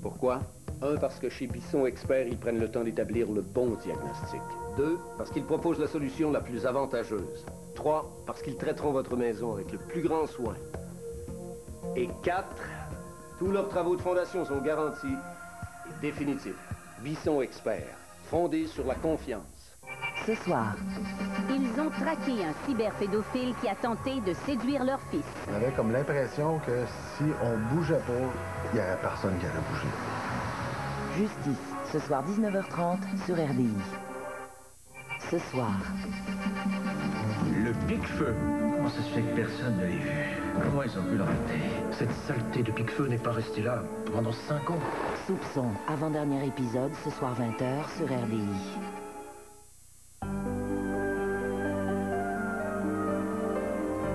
Pourquoi? 1, parce que chez Bisson Expert, ils prennent le temps d'établir le bon diagnostic. 2, parce qu'ils proposent la solution la plus avantageuse. 3, parce qu'ils traiteront votre maison avec le plus grand soin. Et 4, tous leurs travaux de fondation sont garantis et définitifs. Bisson Expert, fondé sur la confiance. Ce soir, Ils ont traqué un cyberpédophile qui a tenté de séduire leur fils. On avait comme l'impression que si on bougeait pas, il n'y avait personne qui allait bouger. Justice, ce soir 19h30 sur RDI. Ce soir, Le pic-feu. Comment ça se fait que personne ne l'ait vu? Comment ils ont pu le rater? Cette saleté de pic-feu n'est pas restée là pendant 5 ans. Soupçon, avant-dernier épisode, ce soir 20h sur RDI.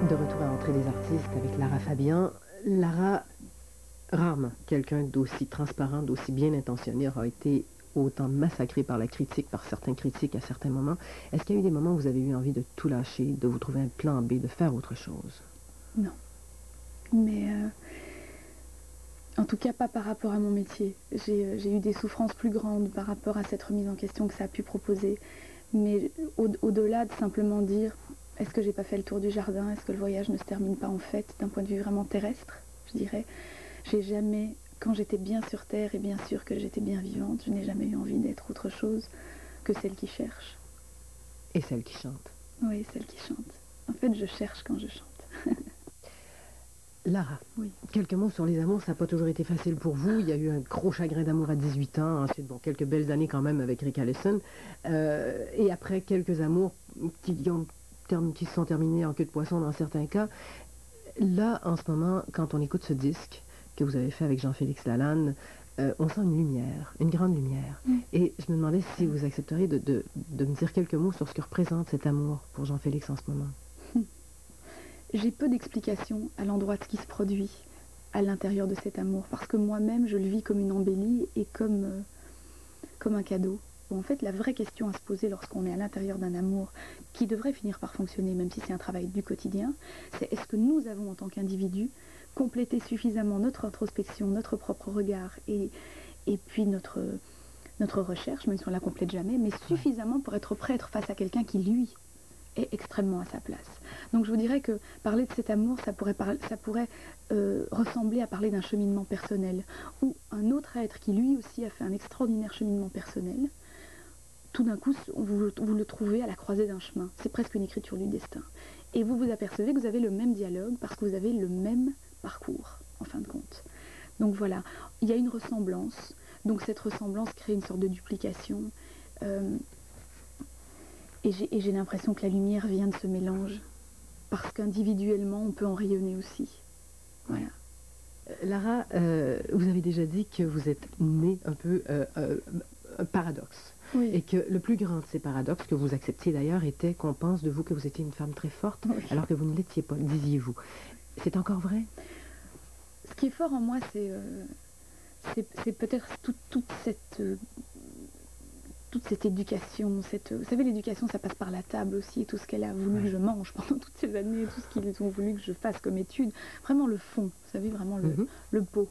De retour à Entrée des artistes avec Lara Fabian. Lara, rarement quelqu'un d'aussi transparent, d'aussi bien intentionné aura été autant massacré par la critique, par certains critiques à certains moments. Est-ce qu'il y a eu des moments où vous avez eu envie de tout lâcher, de vous trouver un plan B, de faire autre chose? Non. Mais en tout cas pas par rapport à mon métier. J'ai eu des souffrances plus grandes par rapport à cette remise en question que ça a pu proposer. Mais au-delà de simplement dire est-ce que j'ai pas fait le tour du jardin, est-ce que le voyage ne se termine pas en fait d'un point de vue vraiment terrestre, je dirais, j'ai jamais, quand j'étais bien sur Terre et bien sûr que j'étais bien vivante, je n'ai jamais eu envie d'être autre chose que celle qui cherche. Et celle qui chante. Oui, celle qui chante. En fait, je cherche quand je chante. Lara, oui. Quelques mots sur les amours, ça n'a pas toujours été facile pour vous. Il y a eu un gros chagrin d'amour à 18 ans, ensuite bon, quelques belles années quand même avec Rick Allison, et après quelques amours qui se sont terminés en queue de poisson dans certains cas. Là, en ce moment, quand on écoute ce disque que vous avez fait avec Jean-Félix Lalanne, on sent une lumière, une grande lumière. Et je me demandais si vous accepteriez de me dire quelques mots sur ce que représente cet amour pour Jean-Félix en ce moment. J'ai peu d'explications à l'endroit de ce qui se produit à l'intérieur de cet amour, parce que moi-même, je le vis comme une embellie et comme un cadeau. En fait, la vraie question à se poser lorsqu'on est à l'intérieur d'un amour qui devrait finir par fonctionner, même si c'est un travail du quotidien, c'est est-ce que nous avons, en tant qu'individus, complété suffisamment notre introspection, notre propre regard et puis notre recherche, même si on ne la complète jamais, mais suffisamment pour être prêt à être face à quelqu'un qui, lui, est extrêmement à sa place. Donc je vous dirais que parler de cet amour, ça pourrait ressembler à parler d'un cheminement personnel, ou un autre être qui lui aussi a fait un extraordinaire cheminement personnel, tout d'un coup vous le trouvez à la croisée d'un chemin. C'est presque une écriture du destin. Et vous vous apercevez que vous avez le même dialogue parce que vous avez le même parcours, en fin de compte. Donc voilà, il y a une ressemblance, donc cette ressemblance crée une sorte de duplication, et j'ai l'impression que la lumière vient de ce mélange, parce qu'individuellement, on peut en rayonner aussi. Voilà. Lara, vous avez déjà dit que vous êtes née un peu un paradoxe. Oui. Et que le plus grand de ces paradoxes, que vous acceptiez d'ailleurs, était qu'on pense de vous que vous étiez une femme très forte, oui, alors que vous ne l'étiez pas, disiez-vous. C'est encore vrai? Ce qui est fort en moi, c'est peut-être toute cette éducation, vous savez, l'éducation, ça passe par la table aussi, tout ce qu'elle a voulu que je mange pendant toutes ces années, tout ce qu'ils ont voulu que je fasse comme étude, vraiment le fond, vous savez, vraiment le pot.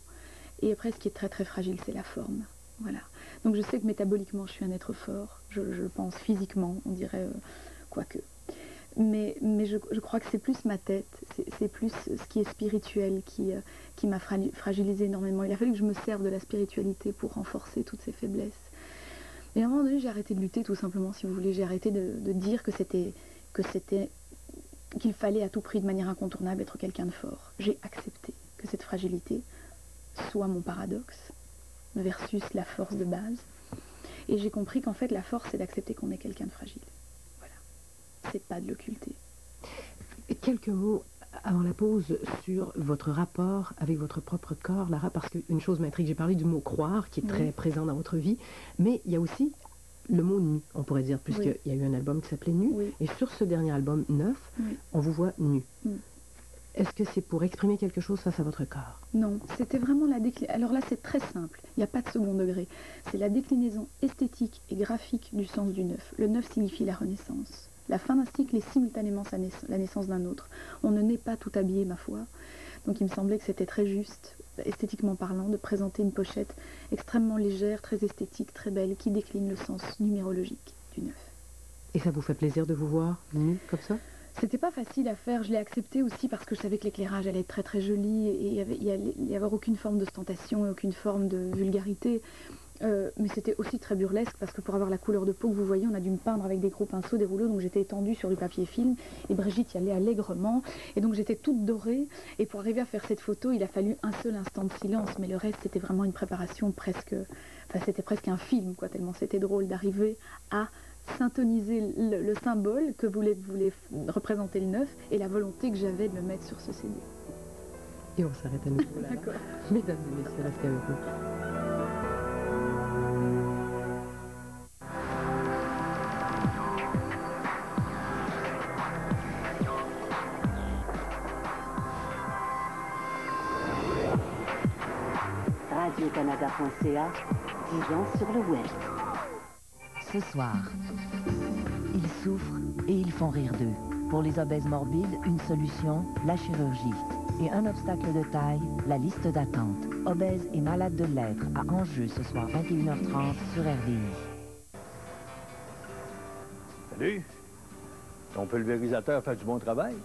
Et après, ce qui est très très fragile, c'est la forme, voilà. Donc je sais que métaboliquement, je suis un être fort, je le pense physiquement, on dirait, quoique. Mais je crois que c'est plus ma tête, c'est plus ce qui est spirituel qui m'a fragilisée énormément. Il a fallu que je me serve de la spiritualité pour renforcer toutes ces faiblesses. Et à un moment donné, j'ai arrêté de lutter tout simplement, si vous voulez. J'ai arrêté de dire qu'il fallait à tout prix, de manière incontournable, être quelqu'un de fort. J'ai accepté que cette fragilité soit mon paradoxe versus la force de base. Et j'ai compris qu'en fait, la force, c'est d'accepter qu'on est quelqu'un de fragile. Voilà. C'est pas de l'occulter. Quelques mots avant la pause sur votre rapport avec votre propre corps, Lara, parce qu'une chose m'intrigue. J'ai parlé du mot croire, qui est très présent dans votre vie, mais il y a aussi le mot nu, on pourrait dire, puisqu'il y a eu un album qui s'appelait Nu, et sur ce dernier album, Neuf, on vous voit nu. Est-ce que c'est pour exprimer quelque chose face à votre corps? Non, c'était vraiment la déclinaison. Alors là, c'est très simple, il n'y a pas de second degré. C'est la déclinaison esthétique et graphique du sens du neuf. Le neuf signifie la renaissance. La fin d'un cycle est simultanément la naissance d'un autre. On ne naît pas tout habillé, ma foi. Donc il me semblait que c'était très juste, esthétiquement parlant, de présenter une pochette extrêmement légère, très esthétique, très belle, qui décline le sens numérologique du neuf. Et ça vous fait plaisir de vous voir nu comme ça? C'était pas facile à faire, je l'ai accepté aussi parce que je savais que l'éclairage allait être très très joli et il n'y avait aucune forme d'ostentation et aucune forme de vulgarité. Mais c'était aussi très burlesque parce que pour avoir la couleur de peau que vous voyez, on a dû me peindre avec des gros pinceaux, des rouleaux, donc j'étais étendue sur du papier film et Brigitte y allait allègrement et donc j'étais toute dorée et pour arriver à faire cette photo, il a fallu un seul instant de silence, mais le reste c'était vraiment une préparation presque, enfin c'était presque un film quoi, tellement c'était drôle d'arriver à syntoniser le symbole que voulait représenter le neuf et la volonté que j'avais de le mettre sur ce CD. Et on s'arrête à nouveau là. D'accord. Mesdames et messieurs, restez avec nous. Radio-Canada.ca, Dijon sur le web. Ce soir, ils souffrent et ils font rire d'eux. Pour les obèses morbides, une solution, la chirurgie. Et un obstacle de taille, la liste d'attente. Obèses et malades de l'être, à enjeu ce soir 21h30 sur RDI. Salut! Ton pulvérisateur fait du bon travail.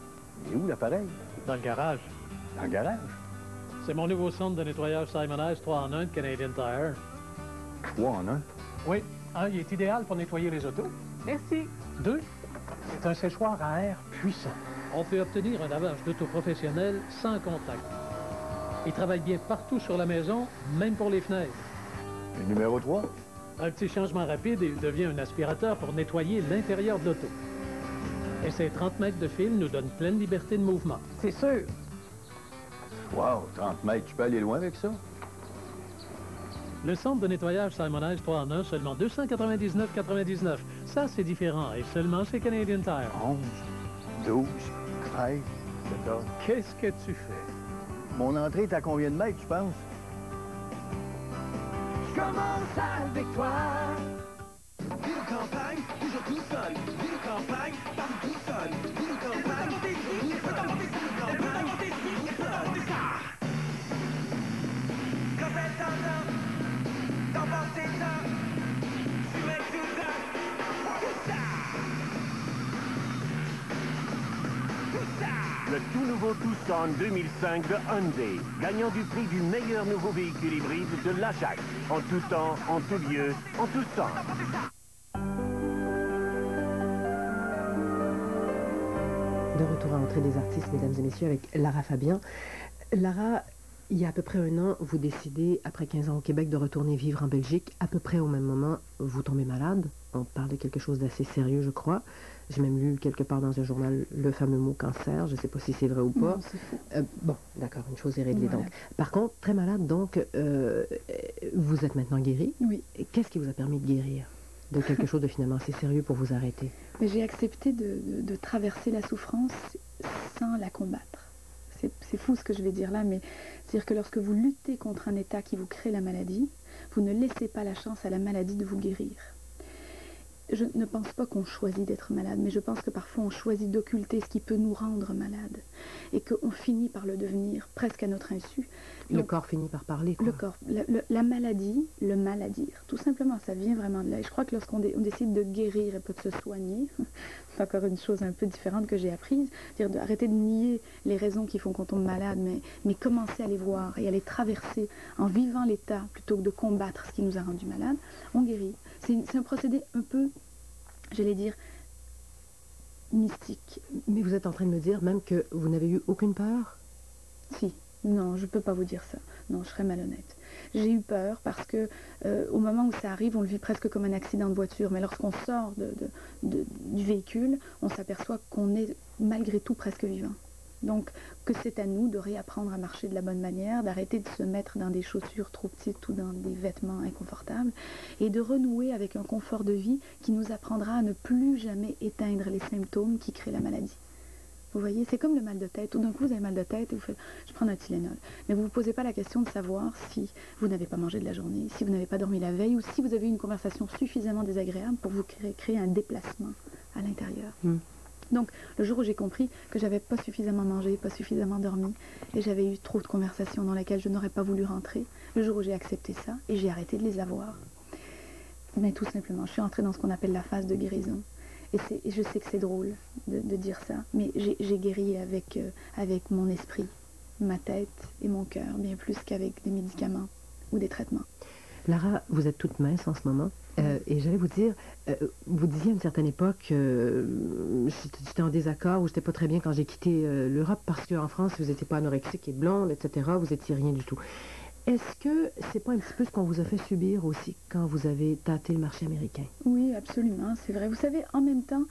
Il est où l'appareil? Dans le garage. Dans le garage? C'est mon nouveau centre de nettoyage Simonized 3 en 1 de Canadian Tire. 3 en 1? Oui. Un, il est idéal pour nettoyer les autos. Merci. 2, c'est un séchoir à air puissant. On peut obtenir un lavage d'auto professionnel sans contact. Il travaille bien partout sur la maison, même pour les fenêtres. Et numéro 3? Un petit changement rapide et il devient un aspirateur pour nettoyer l'intérieur de l'auto. Et ces 30 mètres de fil nous donnent pleine liberté de mouvement. C'est sûr. Wow, 30 mètres, tu peux aller loin avec ça? Le centre de nettoyage Simonized 3 en 1, seulement 299,99. Ça, c'est différent, et seulement chez Canadian Tire. 11, 12, 13, 14... Qu'est-ce que tu fais? Mon entrée est à combien de mètres, tu penses? Je commence avec toi. Ville campagne, toujours tout seul. Ville campagne, parle tout seul. Ville campagne, ville campagne, tout seul. Quand elle t'entend, t'emporter ça, tu mets tout ça, tout ça. Tout ça. Le tout nouveau Tucson 2005 de Hyundai, gagnant du prix du meilleur nouveau véhicule hybride de l'achat. En tout temps, en tout lieu, en tout temps. De retour à Entrée des artistes, mesdames et messieurs, avec Lara Fabian. Lara, il y a à peu près un an, vous décidez, après 15 ans au Québec, de retourner vivre en Belgique. À peu près au même moment, vous tombez malade. On parle de quelque chose d'assez sérieux, je crois. J'ai même lu quelque part dans un journal le fameux mot cancer. Je ne sais pas si c'est vrai ou pas. Non, c'est faux. Bon, d'accord, une chose est réglée Voilà. donc. Par contre, très malade, donc, vous êtes maintenant guérie. Oui. Qu'est-ce qui vous a permis de guérir de quelque chose de finalement assez sérieux pour vous arrêter? Mais j'ai accepté de traverser la souffrance sans la combattre. C'est fou ce que je vais dire là, mais c'est-à-dire que lorsque vous luttez contre un état qui vous crée la maladie, vous ne laissez pas la chance à la maladie de vous guérir. Je ne pense pas qu'on choisit d'être malade, mais je pense que parfois on choisit d'occulter ce qui peut nous rendre malade et qu'on finit par le devenir presque à notre insu. Le Donc, corps finit par parler, quoi. le corps, la maladie, le mal à dire, tout simplement, ça vient vraiment de là. Et je crois que lorsqu'on décide de guérir et pas de se soigner, c'est encore une chose un peu différente que j'ai apprise, dire d'arrêter de nier les raisons qui font qu'on tombe malade, mais commencer à les voir et à les traverser en vivant l'état plutôt que de combattre ce qui nous a rendu malade, on guérit. C'est un procédé un peu, j'allais dire, mystique. Mais vous êtes en train de me dire même que vous n'avez eu aucune peur? Si. Non, je ne peux pas vous dire ça. Non, je serais malhonnête. J'ai eu peur parce que au moment où ça arrive, on le vit presque comme un accident de voiture. Mais lorsqu'on sort du véhicule, on s'aperçoit qu'on est malgré tout presque vivant. Donc, que c'est à nous de réapprendre à marcher de la bonne manière, d'arrêter de se mettre dans des chaussures trop petites ou dans des vêtements inconfortables, et de renouer avec un confort de vie qui nous apprendra à ne plus jamais éteindre les symptômes qui créent la maladie. Vous voyez, c'est comme le mal de tête. Tout d'un coup, vous avez mal de tête et vous faites « je prends un Tylenol ». Mais vous ne vous posez pas la question de savoir si vous n'avez pas mangé de la journée, si vous n'avez pas dormi la veille ou si vous avez eu une conversation suffisamment désagréable pour vous créer un déplacement à l'intérieur. Donc, le jour où j'ai compris que j'avais pas suffisamment mangé, pas suffisamment dormi, et j'avais eu trop de conversations dans lesquelles je n'aurais pas voulu rentrer, le jour où j'ai accepté ça, et j'ai arrêté de les avoir, mais tout simplement, je suis entrée dans ce qu'on appelle la phase de guérison. Et je sais que c'est drôle de dire ça, mais j'ai guéri avec mon esprit, ma tête et mon cœur, bien plus qu'avec des médicaments ou des traitements. Lara, vous êtes toute mince en ce moment. Et j'allais vous dire, vous disiez à une certaine époque, j'étais en désaccord ou j'étais pas très bien quand j'ai quitté l'Europe parce qu'en France, vous n'étiez pas anorexique et blonde, etc. Vous étiez rien du tout. Est-ce que c'est pas un petit peu ce qu'on vous a fait subir aussi quand vous avez tâté le marché américain? Oui, absolument, c'est vrai. Vous savez, en même temps,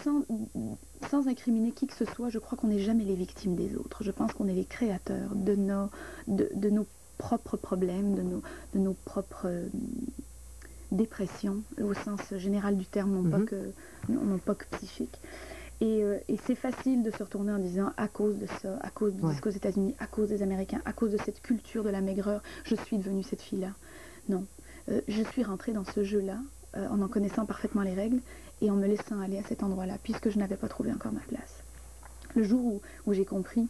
sans incriminer qui que ce soit, je crois qu'on n'est jamais les victimes des autres. Je pense qu'on est les créateurs de nos propres problèmes, de nos propres dépressions, au sens général du terme, non pas que psychique. Et c'est facile de se retourner en disant à cause de ça, à cause du disque aux États-Unis, à cause des Américains, à cause de cette culture de la maigreur, je suis devenue cette fille-là. Non, je suis rentrée dans ce jeu-là en connaissant parfaitement les règles et en me laissant aller à cet endroit-là, puisque je n'avais pas trouvé encore ma place. Le jour où j'ai compris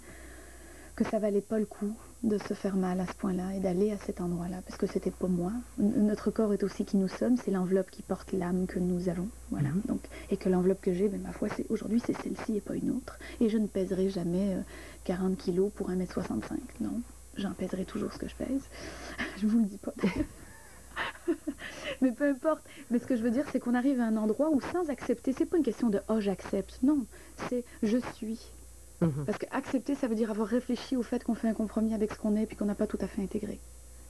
que ça valait pas le coup de se faire mal à ce point-là et d'aller à cet endroit-là, parce que c'était pas moi. Notre corps est aussi qui nous sommes, c'est l'enveloppe qui porte l'âme que nous avons, voilà. Donc, et que l'enveloppe que j'ai, ma foi, aujourd'hui, c'est celle-ci et pas une autre. Et je ne pèserai jamais 40 kilos pour 1m65, non. J'en pèserai toujours ce que je pèse. Je vous le dis pas. Mais peu importe. Mais ce que je veux dire, c'est qu'on arrive à un endroit où sans accepter, c'est pas une question de « oh, j'accepte », non, c'est « je suis ». Parce qu'accepter, ça veut dire avoir réfléchi au fait qu'on fait un compromis avec ce qu'on est puis qu'on n'a pas tout à fait intégré.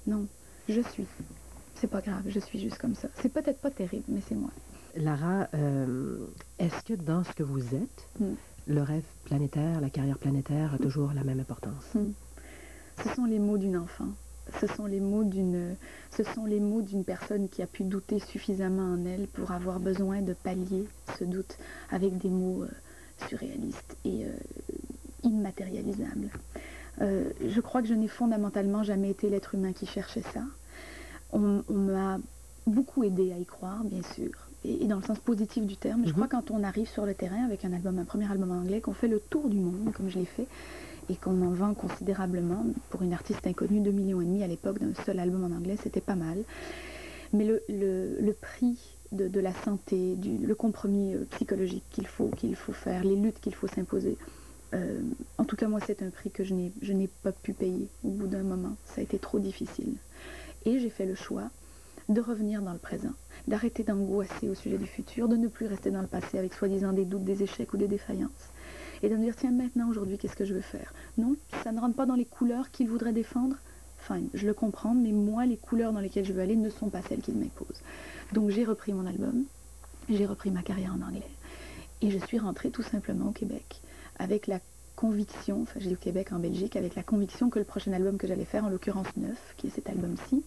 Non, je suis. C'est pas grave, je suis juste comme ça. C'est peut-être pas terrible, mais c'est moi. Lara, est-ce que dans ce que vous êtes, le rêve planétaire, la carrière planétaire a toujours la même importance? Ce sont les mots d'une enfant. Ce sont les mots d'une personne qui a pu douter suffisamment en elle pour avoir besoin de pallier ce doute avec des mots surréalistes et immatérialisables. Je crois que je n'ai fondamentalement jamais été l'être humain qui cherchait ça. On m'a beaucoup aidé à y croire, bien sûr, et dans le sens positif du terme. Je crois quand on arrive sur le terrain avec un premier album en anglais, qu'on fait le tour du monde, comme je l'ai fait, et qu'on en vend considérablement. Pour une artiste inconnue, 2,5 millions à l'époque d'un seul album en anglais, c'était pas mal. Mais le prix de la santé, le compromis psychologique qu'il faut faire, les luttes qu'il faut s'imposer, en tout cas moi c'est un prix que je n'ai pas pu payer au bout d'un moment. Ça a été trop difficile. Et j'ai fait le choix de revenir dans le présent, d'arrêter d'angoisser au sujet du futur, de ne plus rester dans le passé avec soi-disant des doutes, des échecs ou des défaillances. Et de me dire, tiens, maintenant, aujourd'hui, qu'est-ce que je veux faire? Non, ça ne rentre pas dans les couleurs qu'il voudrait défendre. Fine, je le comprends, mais moi, les couleurs dans lesquelles je veux aller ne sont pas celles qu'il m'impose. Donc j'ai repris mon album, j'ai repris ma carrière en anglais, et je suis rentrée tout simplement au Québec, avec la conviction, enfin j'ai dit au Québec, en Belgique, avec la conviction que le prochain album que j'allais faire, en l'occurrence 9, qui est cet album-ci,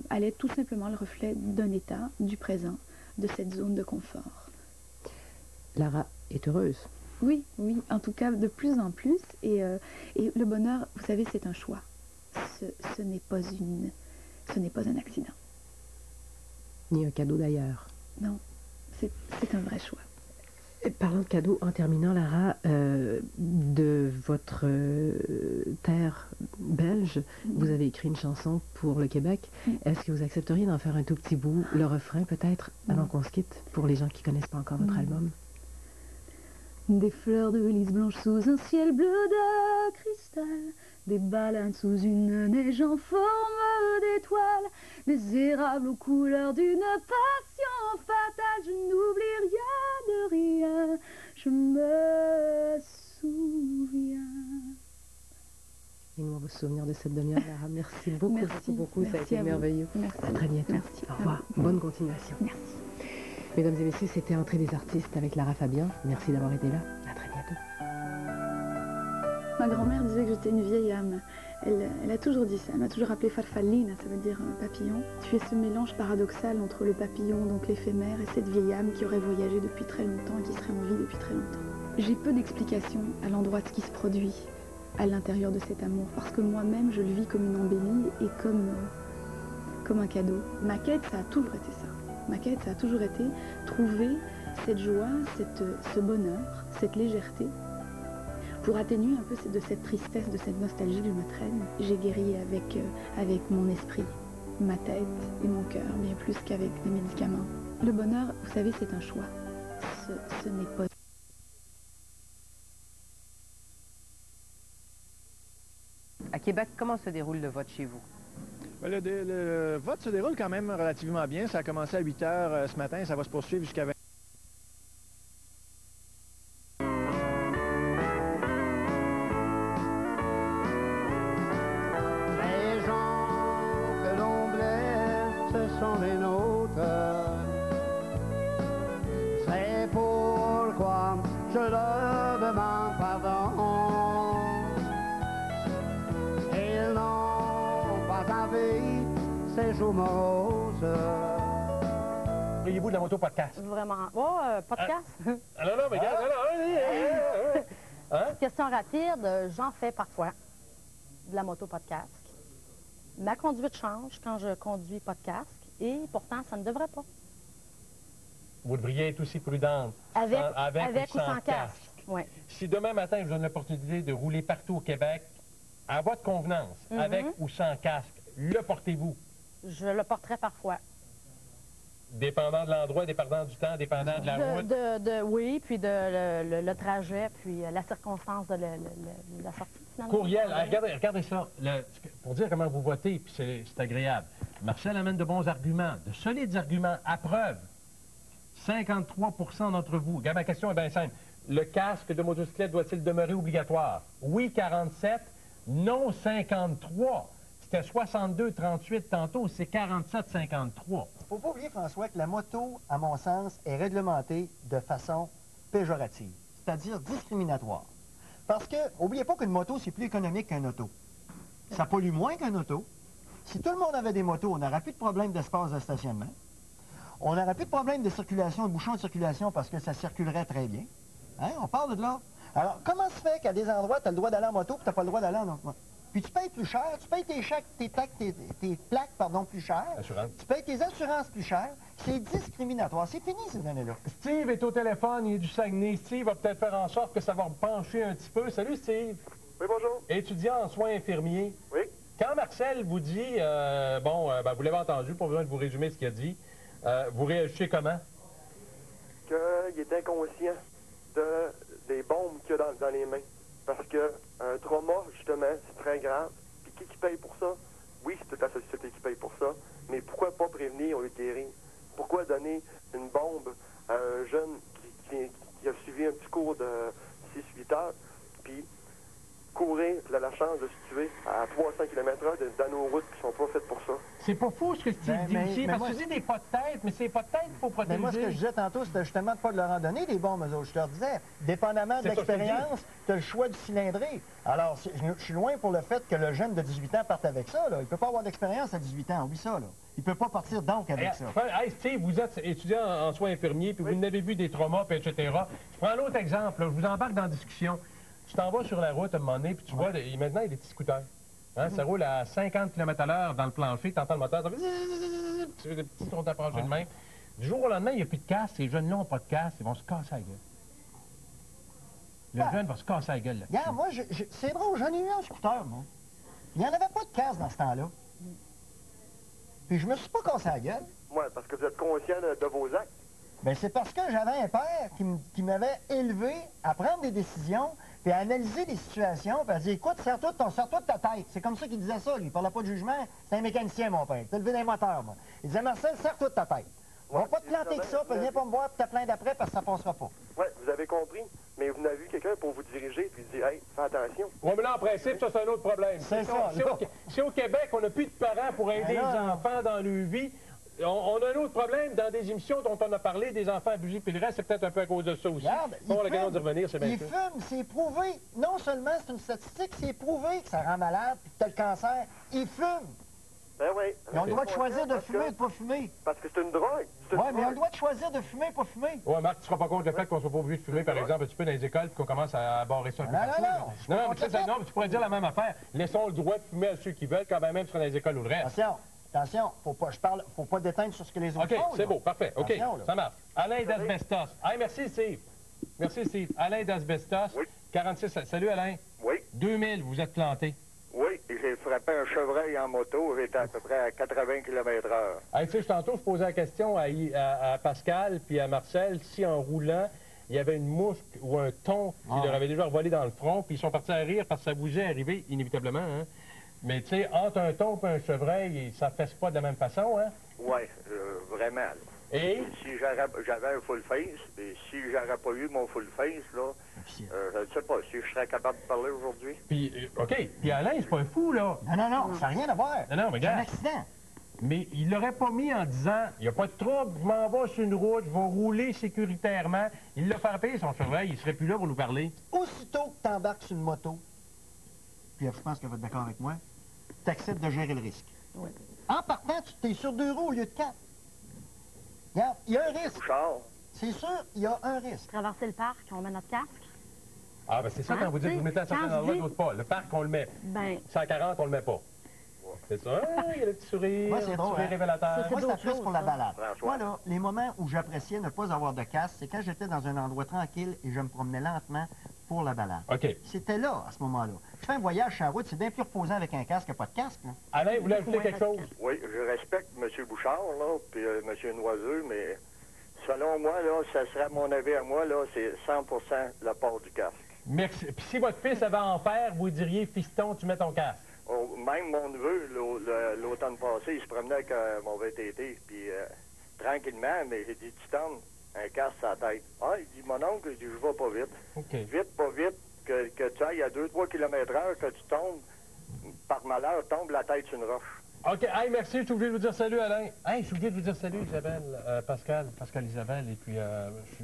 allait être tout simplement le reflet d'un état, du présent, de cette zone de confort. Lara est heureuse. Oui, oui, en tout cas de plus en plus, et le bonheur, vous savez, c'est un choix. Ce n'est pas un accident. Ni un cadeau d'ailleurs. Non, c'est un vrai choix. Parlant de cadeaux, en terminant, Lara, de votre terre belge, vous avez écrit une chanson pour le Québec. Est-ce que vous accepteriez d'en faire un tout petit bout, le refrain peut-être, avant qu'on se quitte, pour les gens qui ne connaissent pas encore votre album? Des fleurs de lys blanche sous un ciel bleu de cristal, des baleines sous une neige en forme d'étoile, des érables aux couleurs d'une passion fatale. Je n'oublie rien de rien, je me souviens. Et nous, on va se souvenir de cette demi-heure, Lara. Merci beaucoup, beaucoup. Ça a été merveilleux. Merci. À très bientôt. Merci. Au revoir. Bonne continuation. Merci. Mesdames et messieurs, c'était Entrée des artistes avec Lara Fabian. Merci d'avoir été là. À très bientôt. Ma grand-mère disait que j'étais une vieille âme. Elle a toujours dit ça. Elle m'a toujours appelée farfallina, ça veut dire papillon. Tu es ce mélange paradoxal entre le papillon, donc l'éphémère, et cette vieille âme qui aurait voyagé depuis très longtemps et qui serait en vie depuis très longtemps. J'ai peu d'explications à l'endroit de ce qui se produit à l'intérieur de cet amour, parce que moi-même, je le vis comme une embellie et comme un cadeau. Ma quête, ça a toujours été ça. Ma quête, ça a toujours été trouver cette joie, ce bonheur, cette légèreté, pour atténuer un peu de cette tristesse, de cette nostalgie que je me traîne. J'ai guéri avec mon esprit, ma tête et mon cœur, bien plus qu'avec des médicaments. Le bonheur, vous savez, c'est un choix. Ce n'est pas... À Québec, comment se déroule le vote chez vous? Le vote se déroule quand même relativement bien. Ça a commencé à 8 h ce matin, ça va se poursuivre jusqu'à 20 h. Les gens que l'on blesse, ce sont les nôtres. C'est pourquoi je leur demande pardon. Ils n'ont pas envie ces jours moroses. Riez-vous de la moto podcast? Vraiment. Oh, podcast? Ah non, mais regarde, Petite question rapide, j'en fais parfois de la moto pas de casque. Ma conduite change quand je conduis pas de casque et pourtant, ça ne devrait pas. Vous devriez être aussi prudente. Avec ou sans casque. Ouais. Si demain matin, je vous donne l'opportunité de rouler partout au Québec, à votre convenance, avec ou sans casque, le portez-vous? Je le porterai parfois. Dépendant de l'endroit, dépendant du temps, dépendant de la route? Oui, puis le trajet, puis la circonstance de la sortie. Finalement. Courriel, regardez ça, pour dire comment vous votez, puis c'est agréable. Marcel amène de bons arguments, de solides arguments, à preuve. 53% d'entre vous. Regarde, ma question est bien simple. Le casque de motocyclette doit-il demeurer obligatoire? Oui, 47. Non, 53. C'était 62-38 tantôt, c'est 47-53. Il ne faut pas oublier, François, que la moto, à mon sens, est réglementée de façon péjorative, c'est-à-dire discriminatoire. Parce que, n'oubliez pas qu'une moto, c'est plus économique qu'un auto. Ça pollue moins qu'un auto. Si tout le monde avait des motos, on n'aurait plus de problème d'espace de stationnement. On n'aurait plus de problème de circulation, de bouchons de circulation, parce que ça circulerait très bien. Hein? On parle de là. Alors, comment se fait qu'à des endroits, tu as le droit d'aller en moto, puis tu n'as pas le droit d'aller en auto? Puis tu payes plus cher, tu payes tes plaques plus cher, tu payes tes assurances plus cher. C'est discriminatoire. C'est fini ces années-là. Steve est au téléphone, il est du Saguenay. Steve va peut-être faire en sorte que ça va pencher un petit peu. Salut Steve. Oui, bonjour. Étudiant en soins infirmiers. Oui. Quand Marcel vous dit, vous l'avez entendu, pas besoin de vous résumer ce qu'il a dit, vous réagissez comment? Qu'il est inconscient des bombes qu'il a dans les mains. Parce qu'un trauma, justement, c'est très grave. Puis qui paye pour ça? Oui, c'est toute la société qui paye pour ça. Mais pourquoi pas prévenir au lieu de guérir? Pourquoi donner une bombe à un jeune qui a suivi un petit cours de 6-8 heures, puis courir, il a la chance de se tuer à 300 km/h dans nos routes qui sont pas faites pour ça. C'est pas faux ce que Steve dit ici, parce que tu dis des pas de tête, mais c'est pas de tête qu'il faut protéger. Mais moi, ce que je disais tantôt, c'était justement de ne pas leur en donner des bombes, eux autres. Je te disais, dépendamment de l'expérience, tu as le choix du cylindré. Alors, je suis loin pour le fait que le jeune de 18 ans parte avec ça. Là. Il ne peut pas avoir d'expérience à 18 ans, oublie ça. Là. Il ne peut pas partir donc avec ça. Hey, Steve, vous êtes étudiant en soins infirmiers, puis vous n'avez vu des traumas, etc. Je prends l'autre exemple, là. Je vous embarque dans la discussion. Tu t'en vas sur la route à un moment donné, puis tu vois, maintenant, il y a des petits scooters. Hein, ça roule à 50 km/h dans le plancher, tu entends le moteur, ça fait... Tu fais des petits tours d'approche de même. Du jour au lendemain, il n'y a plus de casque, ces jeunes-là n'ont pas de casque, ils vont se casser la gueule. Le jeune va se casser la gueule. Regarde, moi, c'est drôle, j'en ai eu un scooter, moi. Il n'y en avait pas de casque dans ce temps-là. Puis je me suis pas cassé la gueule. Ouais, parce que vous êtes conscient de vos actes. Bien, c'est parce que j'avais un père qui m'avait élevé à prendre des décisions, puis à analyser des situations, puis à dire, écoute, serre-toi de ta tête. C'est comme ça qu'il disait ça, lui. Il parlait pas de jugement. C'est un mécanicien, mon père. Il a levé des moteurs, moi. Il disait, Marcel, serre-toi de ta tête. On va pas te planter que ça, puis viens pas me voir, puis t'as plein d'après, parce que ça passera pas. Oui, vous avez compris. Mais vous n'avez vu quelqu'un pour vous diriger, puis dire, hey, fais attention. Oui, mais là, en principe, ça, c'est un autre problème. C'est ça. Si au Québec, on n'a plus de parents pour aider les enfants dans leur vie, on a un autre problème dans des émissions dont on a parlé, des enfants abusés, puis le reste, c'est peut-être un peu à cause de ça aussi. Regarde, on a l'occasion de revenir, c'est bien il sûr. fume, c'est prouvé. Non seulement c'est une statistique, c'est prouvé que ça rend malade, puis que t'as le cancer. Il fume. Ben oui. Ils ont le droit de choisir de fumer ou de pas fumer. Parce que c'est une drogue. Oui, mais ils ont le droit de choisir de fumer ou pas fumer. Oui, Marc, tu ne seras pas contre le fait qu'on soit pas obligé de fumer, par exemple, un petit peu dans les écoles, puis qu'on commence à barrer ça un peu partout. Non, mais tu pourrais dire la même affaire. Laissons le droit de fumer à ceux qui veulent, quand même sur les écoles ou le reste. Attention, faut pas déteindre sur ce que les autres font. OK, c'est beau, parfait. OK, ça marche. Alain d'Asbestos. Hey, merci, Steve. Merci, Steve. Alain d'Asbestos. Oui. 46. Salut, Alain. Oui. 2000, vous êtes planté. Oui, j'ai frappé un chevreuil en moto, j'étais à peu près à 80 km/h. Hey, tu sais, tantôt, je posais la question à Pascal puis à Marcel si en roulant, il y avait une mouche ou un thon qui leur avait déjà revolé dans le front, puis ils sont partis à rire parce que ça bougeait arrivé inévitablement, hein. Mais tu sais, entre un thon et un chevreuil, ça fesse pas de la même façon, hein? Oui, vraiment. Et? Si j'avais un full face, et si j'aurais pas eu mon full face, là, je ne sais pas si je serais capable de parler aujourd'hui. Puis, OK, puis Alain, c'est pas un fou, là. Non, ça n'a rien à voir. Non, mais c'est regarde. un accident. Mais il l'aurait pas mis en disant, il n'y a pas de trouble, je m'en vais sur une route, je vais rouler sécuritairement. Il l'a fait payer son chevreuil, il serait plus là pour nous parler. Aussitôt que tu embarques sur une moto, puis je pense que vous êtes d'accord avec moi, tu acceptes de gérer le risque. Oui. En partant, tu es sur 2 roues au lieu de 4. Regarde, il y a un risque. C'est sûr, il y a un risque. Traverser le parc, on met notre casque. Ah, ben c'est ça, quand vous dites que vous mettez à certain endroit, d'autres pas. Le parc, on le met. Ben... 140, on le met pas. C'est ça, il y a le petit sourire, Moi, c'est drôle, révélateur. Moi, c'est plus pour la balade. Moi, là, les moments où j'appréciais ne pas avoir de casque, c'est quand j'étais dans un endroit tranquille et je me promenais lentement pour la balade. OK. C'était là, à ce moment-là. Je fais un voyage sur la route, c'est bien plus reposant avec un casque que pas de casque. Là. Alain, vous voulez ajouter quelque chose? Oui, je respecte M. Bouchard, là, puis M. Noiseux, mais selon moi, là, ça serait mon avis à moi, là, c'est 100% le port du casque. Merci. Puis si votre fils avait en faire, vous diriez, fiston, tu mets ton casque. Oh, même mon neveu, l'automne passé, il se promenait avec mon VTT, puis tranquillement, mais j'ai dit, tu tombes, un casque sur la tête. Ah, il dit, mon oncle, il dit, je vais pas vite. Okay. Vite, pas vite, que tu ailles à 2-3 km/h, que tu tombes, par malheur, tombe la tête sur une roche. OK, hey, merci, je suis obligé de vous dire salut, Alain. Hey, je suis obligé de vous dire salut, Isabelle, Pascal, Isabelle, et puis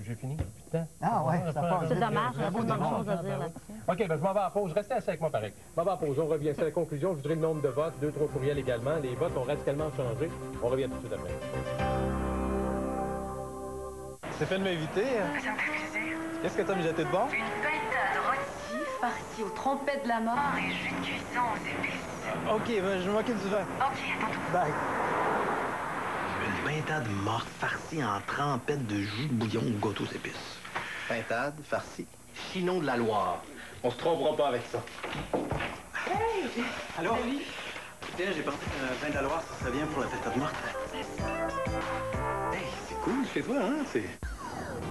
j'ai fini, putain. Ah ouais, ça passe. C'est dommage, il y a beaucoup de choses à dire là-dessus. OK, ben je m'en vais à pause. Restez assis avec moi, pareil. Je m'en vais à pause. On revient. C'est la conclusion. Je voudrais le nombre de votes, 2-3 courriels également. Les votes ont radicalement changé. On revient tout de suite après. C'est fait de m'inviter. Ça me fait plaisir. Qu'est-ce que t'as mijoté de bon? Une pintade rôtie, farcie aux trompettes de la mort et jus de cuisson aux épices. OK, ben, je m'occupe du vin. OK, attends. Bye. Une pintade morte farcie en trempette de jus de bouillon ou gâteaux aux épices. Pintade farcie. Chinon de la Loire. On se trompera pas avec ça. Hey! Allô? Salut. Tiens, j'ai pensé qu'un vin de la Loire, ça serait bien pour la pintade morte. Hey, c'est cool chez toi, hein?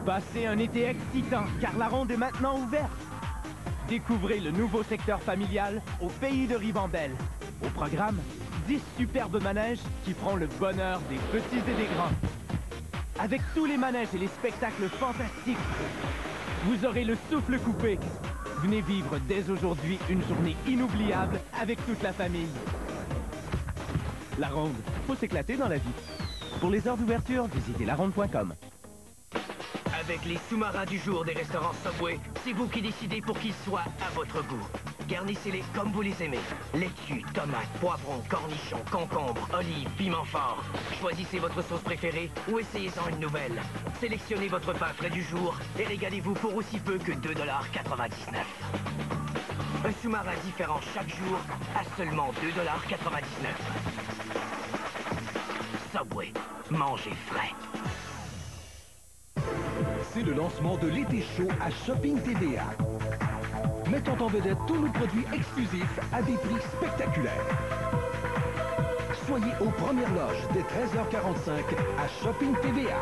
Passez un été excitant, car la ronde est maintenant ouverte. Découvrez le nouveau secteur familial au pays de Rivendell. Au programme, 10 superbes manèges qui feront le bonheur des petits et des grands. Avec tous les manèges et les spectacles fantastiques, vous aurez le souffle coupé. Venez vivre dès aujourd'hui une journée inoubliable avec toute la famille. La ronde, faut s'éclater dans la vie. Pour les heures d'ouverture, visitez laronde.com. Avec les sous-marins du jour des restaurants Subway, c'est vous qui décidez pour qu'ils soient à votre goût. Garnissez-les comme vous les aimez. Laitue, tomates, poivrons, cornichons, concombres, olives, piment fort. Choisissez votre sauce préférée ou essayez-en une nouvelle. Sélectionnez votre pain frais du jour et régalez-vous pour aussi peu que 2,99 $. Un sous-marin différent chaque jour à seulement 2,99 $. Subway, mangez frais. C'est le lancement de l'été chaud à Shopping TVA. Mettons en vedette tous nos produits exclusifs à des prix spectaculaires. Soyez aux premières loges dès 13h45 à Shopping TVA.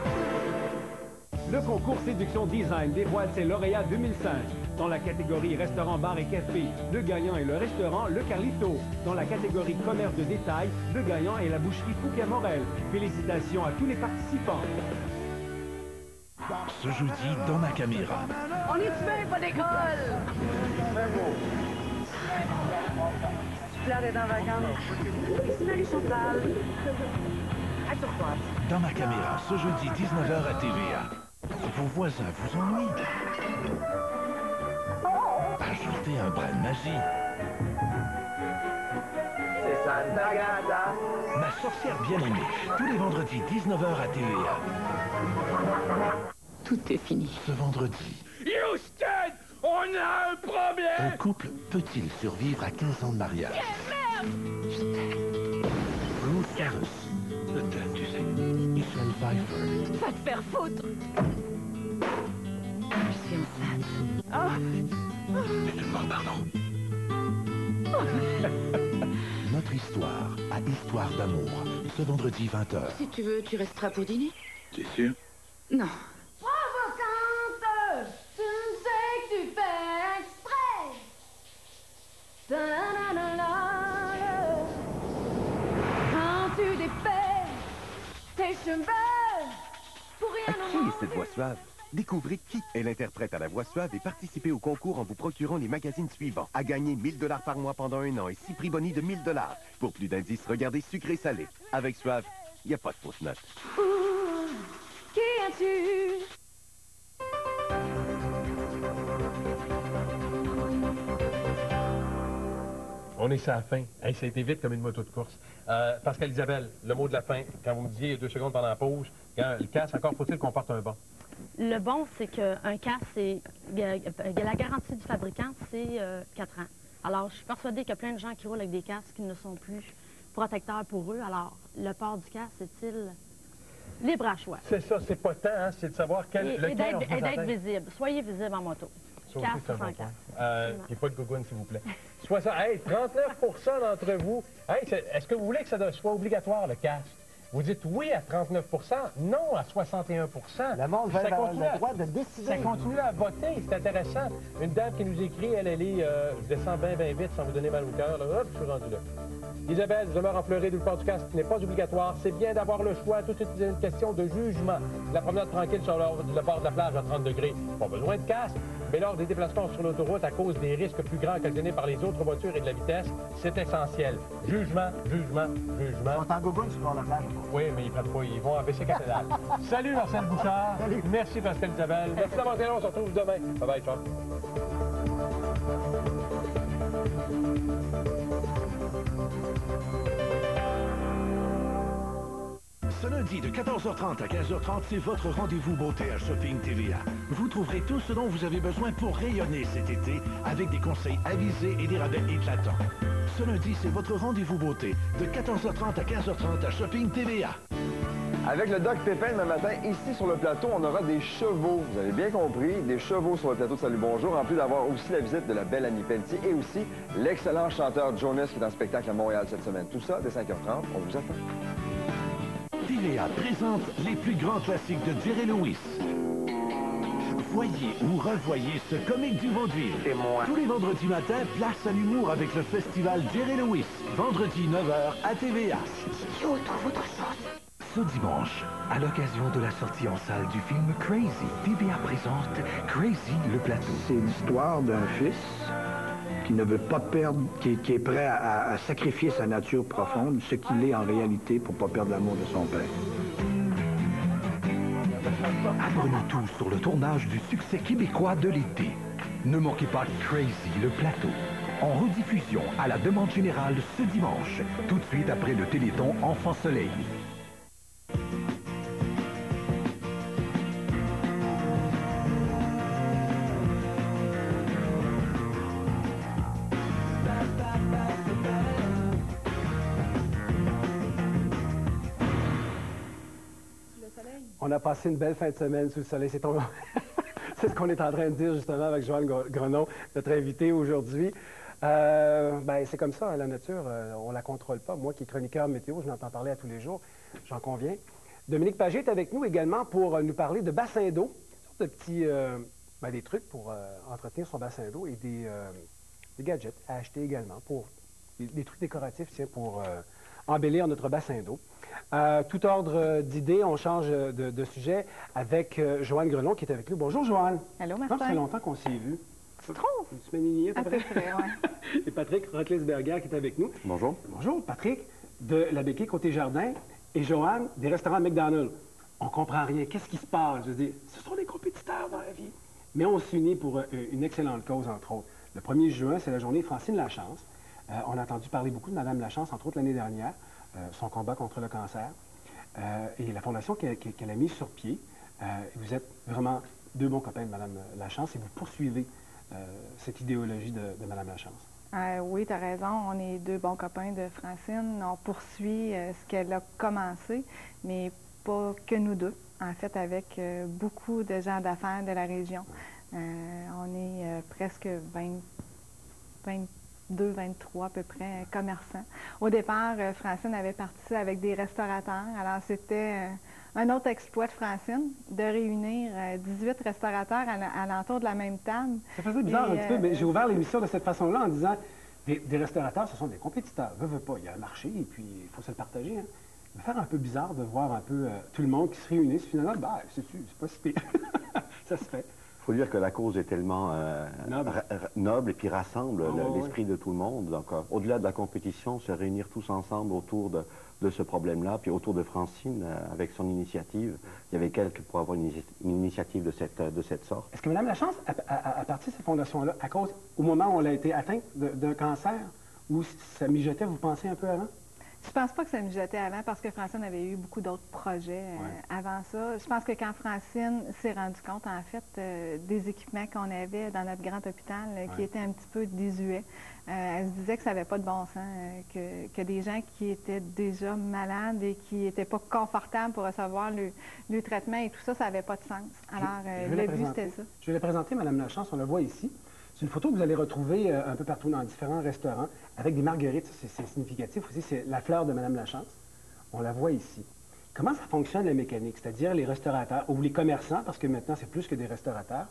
le concours Séduction Design dévoile ses lauréats 2005. Dans la catégorie Restaurant, Bar et Café, le gagnant est le restaurant Le Carlito. Dans la catégorie Commerce de détail, le gagnant est la boucherie Fouquet-Morel. Félicitations à tous les participants. Ce jeudi, dans ma caméra. On est fait, pas d'école! Fleur est en vacances. Ici, Marie Chantal. Assure-toi. Dans ma caméra, ce jeudi 19h à TVA. Vos voisins vous ennuient. Ajoutez un brin de magie. C'est Santa Gata. Ma sorcière bien-aimée, tous les vendredis 19h à TVA. Tout est fini. Ce vendredi, Houston, on a un problème! un couple peut-il survivre à 15 ans de mariage? Bruce Harris, le thème, tu sais. Michelle Pfeiffer. Va te faire foutre! Je suis enceinte. C'est une mort, pardon. Notre histoire à Histoire d'amour, ce vendredi 20h. Si tu veux, tu resteras pour dîner? T'es sûr? Non. Provocante, tu ne sais que tu fais exprès. Quand tu défais tes cheveux pour rien au Qui monde. est cette voix suave? Découvrez qui est l'interprète à la voix suave et participez au concours en vous procurant les magazines suivants. À gagner 1000 $ par mois pendant 1 an et 6 prix bonus de 1000 $. Pour plus d'indices, regardez Sucré Salé. Avec Suave, il n'y a pas de fausse note. Qui es-tu? On est sur la fin. Hey, ça a été vite comme une moto de course. Pascal Isabelle, le mot de la fin. Quand vous me disiez 2 secondes pendant la pause, le casse, encore faut-il qu'on porte un bon? Le bon, c'est qu'un casque, c'est la garantie du fabricant, c'est 4 ans. Alors, je suis persuadée qu'il y a plein de gens qui roulent avec des casques qui ne sont plus protecteurs pour eux. Alors, le port du casque, est-il libre à choix? C'est ça, c'est pas tant, hein, c'est de savoir Et d'être visible. Soyez visible en moto. Ça aussi, Casque c'est un sans bon casque. Puis pas de gougoune, s'il vous plaît. Hey, 39% d'entre vous. Hey, est-ce que vous voulez que ça soit obligatoire, le casque? Vous dites oui à 39%, non à 61%. Le monde veut Ça avoir continue le droit de décider. Ça continue à voter, c'est intéressant. Une dame qui nous écrit, elle est, je descends bien vite sans vous donner mal au cœur. Là. Hop, je suis rendu là. Isabelle, demeure en pleurer du port du casque n'est pas obligatoire. C'est bien d'avoir le choix. Tout de suite, c'est une question de jugement. La promenade tranquille sur le bord de la plage à 30 degrés. Pas besoin de casque. Mais lors des déplacements sur l'autoroute, à cause des risques plus grands occasionnés par les autres voitures et de la vitesse, c'est essentiel. Jugement, jugement, jugement. On t'en gogoune sur le bord de la plage. Oui, mais ils prennent pas, ils vont abaisser cathédrale. Salut Marcel Bouchard. Salut. Merci Pascal Isabelle. Merci d'avoir été là, on se retrouve demain. Bye bye, ciao. Ce lundi de 14h30 à 15h30, c'est votre rendez-vous beauté à Shopping TVA. Vous trouverez tout ce dont vous avez besoin pour rayonner cet été avec des conseils avisés et des rabais éclatants. Ce lundi, c'est votre rendez-vous beauté de 14h30 à 15h30 à Shopping TVA. Avec le Doc Pépin demain matin, ici sur le plateau, on aura des chevaux. Vous avez bien compris, des chevaux sur le plateau de Salut Bonjour, en plus d'avoir aussi la visite de la belle Annie Pelletier et aussi l'excellent chanteur Jonas qui est en spectacle à Montréal cette semaine. Tout ça, dès 5h30, on vous attend. TVA présente les plus grands classiques de Jerry Lewis. Voyez ou revoyez ce comique du vaudeville. C'est moi. Tous les vendredis matins, place à l'humour avec le festival Jerry Lewis. Vendredi 9h à TVA. Idiot, trouve autre chose. Ce dimanche, à l'occasion de la sortie en salle du film Crazy, TVA présente Crazy le plateau. C'est l'histoire d'un fils qui ne veut pas perdre, qui est prêt à sacrifier sa nature profonde, ce qu'il est en réalité pour ne pas perdre l'amour de son père. Apprenons tout sur le tournage du succès québécois de l'été. Ne manquez pas Crazy le plateau. En rediffusion à la demande générale ce dimanche, tout de suite après le Téléthon Enfant Soleil. On a passé une belle fin de semaine sous le soleil. C'est ce qu'on est en train de dire justement avec Joanne Grenon, notre invité aujourd'hui. C'est comme ça, hein, la nature, on ne la contrôle pas. Moi qui est chroniqueur météo, je n'entends parler à tous les jours, j'en conviens. Dominique Pagé est avec nous également pour nous parler de bassin d'eau, de petits des trucs pour entretenir son bassin d'eau et des gadgets à acheter également, pour des trucs décoratifs pour embellir notre bassin d'eau. Tout ordre d'idées, on change de sujet avec Joanne Grelon qui est avec nous. Bonjour Joanne. Allô Martin. Ça fait longtemps qu'on s'est vu. Tu trouves? Une semaine et demie, à peu près, oui. Et Patrick Rocklisberger qui est avec nous. Bonjour. Bonjour Patrick, de la Béquille Côté Jardin, et Joanne, des restaurants McDonald's. On comprend rien. Qu'est-ce qui se passe? Je veux dire, ce sont des compétiteurs dans la vie. Mais on s'unit pour une excellente cause, entre autres. Le 1er juin, c'est la journée Francine Lachance. On a entendu parler beaucoup de Mme Lachance, entre autres l'année dernière, son combat contre le cancer, et la fondation qu'elle a mise sur pied. Vous êtes vraiment deux bons copains de Mme Lachance et vous poursuivez cette idéologie de Mme Lachance. Oui, tu as raison. On est deux bons copains de Francine. On poursuit ce qu'elle a commencé, mais pas que nous deux. En fait, avec beaucoup de gens d'affaires de la région. On est presque 22, 23 à peu près commerçants. Au départ, Francine avait parti avec des restaurateurs. Alors, c'était un autre exploit de Francine, de réunir 18 restaurateurs à l'entour de la même table. Ça faisait bizarre un petit peu, mais j'ai ouvert l'émission de cette façon-là en disant des restaurateurs, ce sont des compétiteurs. Veux pas, il y a un marché et puis il faut se le partager. Hein. Ça va faire un peu bizarre de voir un peu tout le monde qui se réunit. Finalement, c'est pas si pire. Ça se fait. Il faut dire que la cause est tellement noble et puis rassemble l'esprit de tout le monde. Donc, au-delà de la compétition, se réunir tous ensemble autour de ce problème-là, puis autour de Francine, avec son initiative. Il y avait quelques pour avoir une initiative de cette sorte. Est-ce que Mme Lachance a parti de cette fondation-là à cause, au moment où elle a été atteinte d'un cancer, ou ça mijotait, vous pensez, un peu avant? Je pense pas que ça mijotait avant parce que Francine avait eu beaucoup d'autres projets avant ça. Je pense que quand Francine s'est rendue compte, en fait, des équipements qu'on avait dans notre grand hôpital qui étaient un petit peu désuets, elle se disait que ça n'avait pas de bon sens, que des gens qui étaient déjà malades et qui n'étaient pas confortables pour recevoir le traitement et tout ça, ça n'avait pas de sens. Alors, le but, c'était ça. Je vais la présenter, Mme Lachance, on la voit ici. C'est une photo que vous allez retrouver un peu partout dans différents restaurants, avec des marguerites, c'est significatif aussi, c'est la fleur de Mme Lachance. On la voit ici. Comment ça fonctionne la mécanique? C'est-à-dire les restaurateurs, ou les commerçants, parce que maintenant c'est plus que des restaurateurs,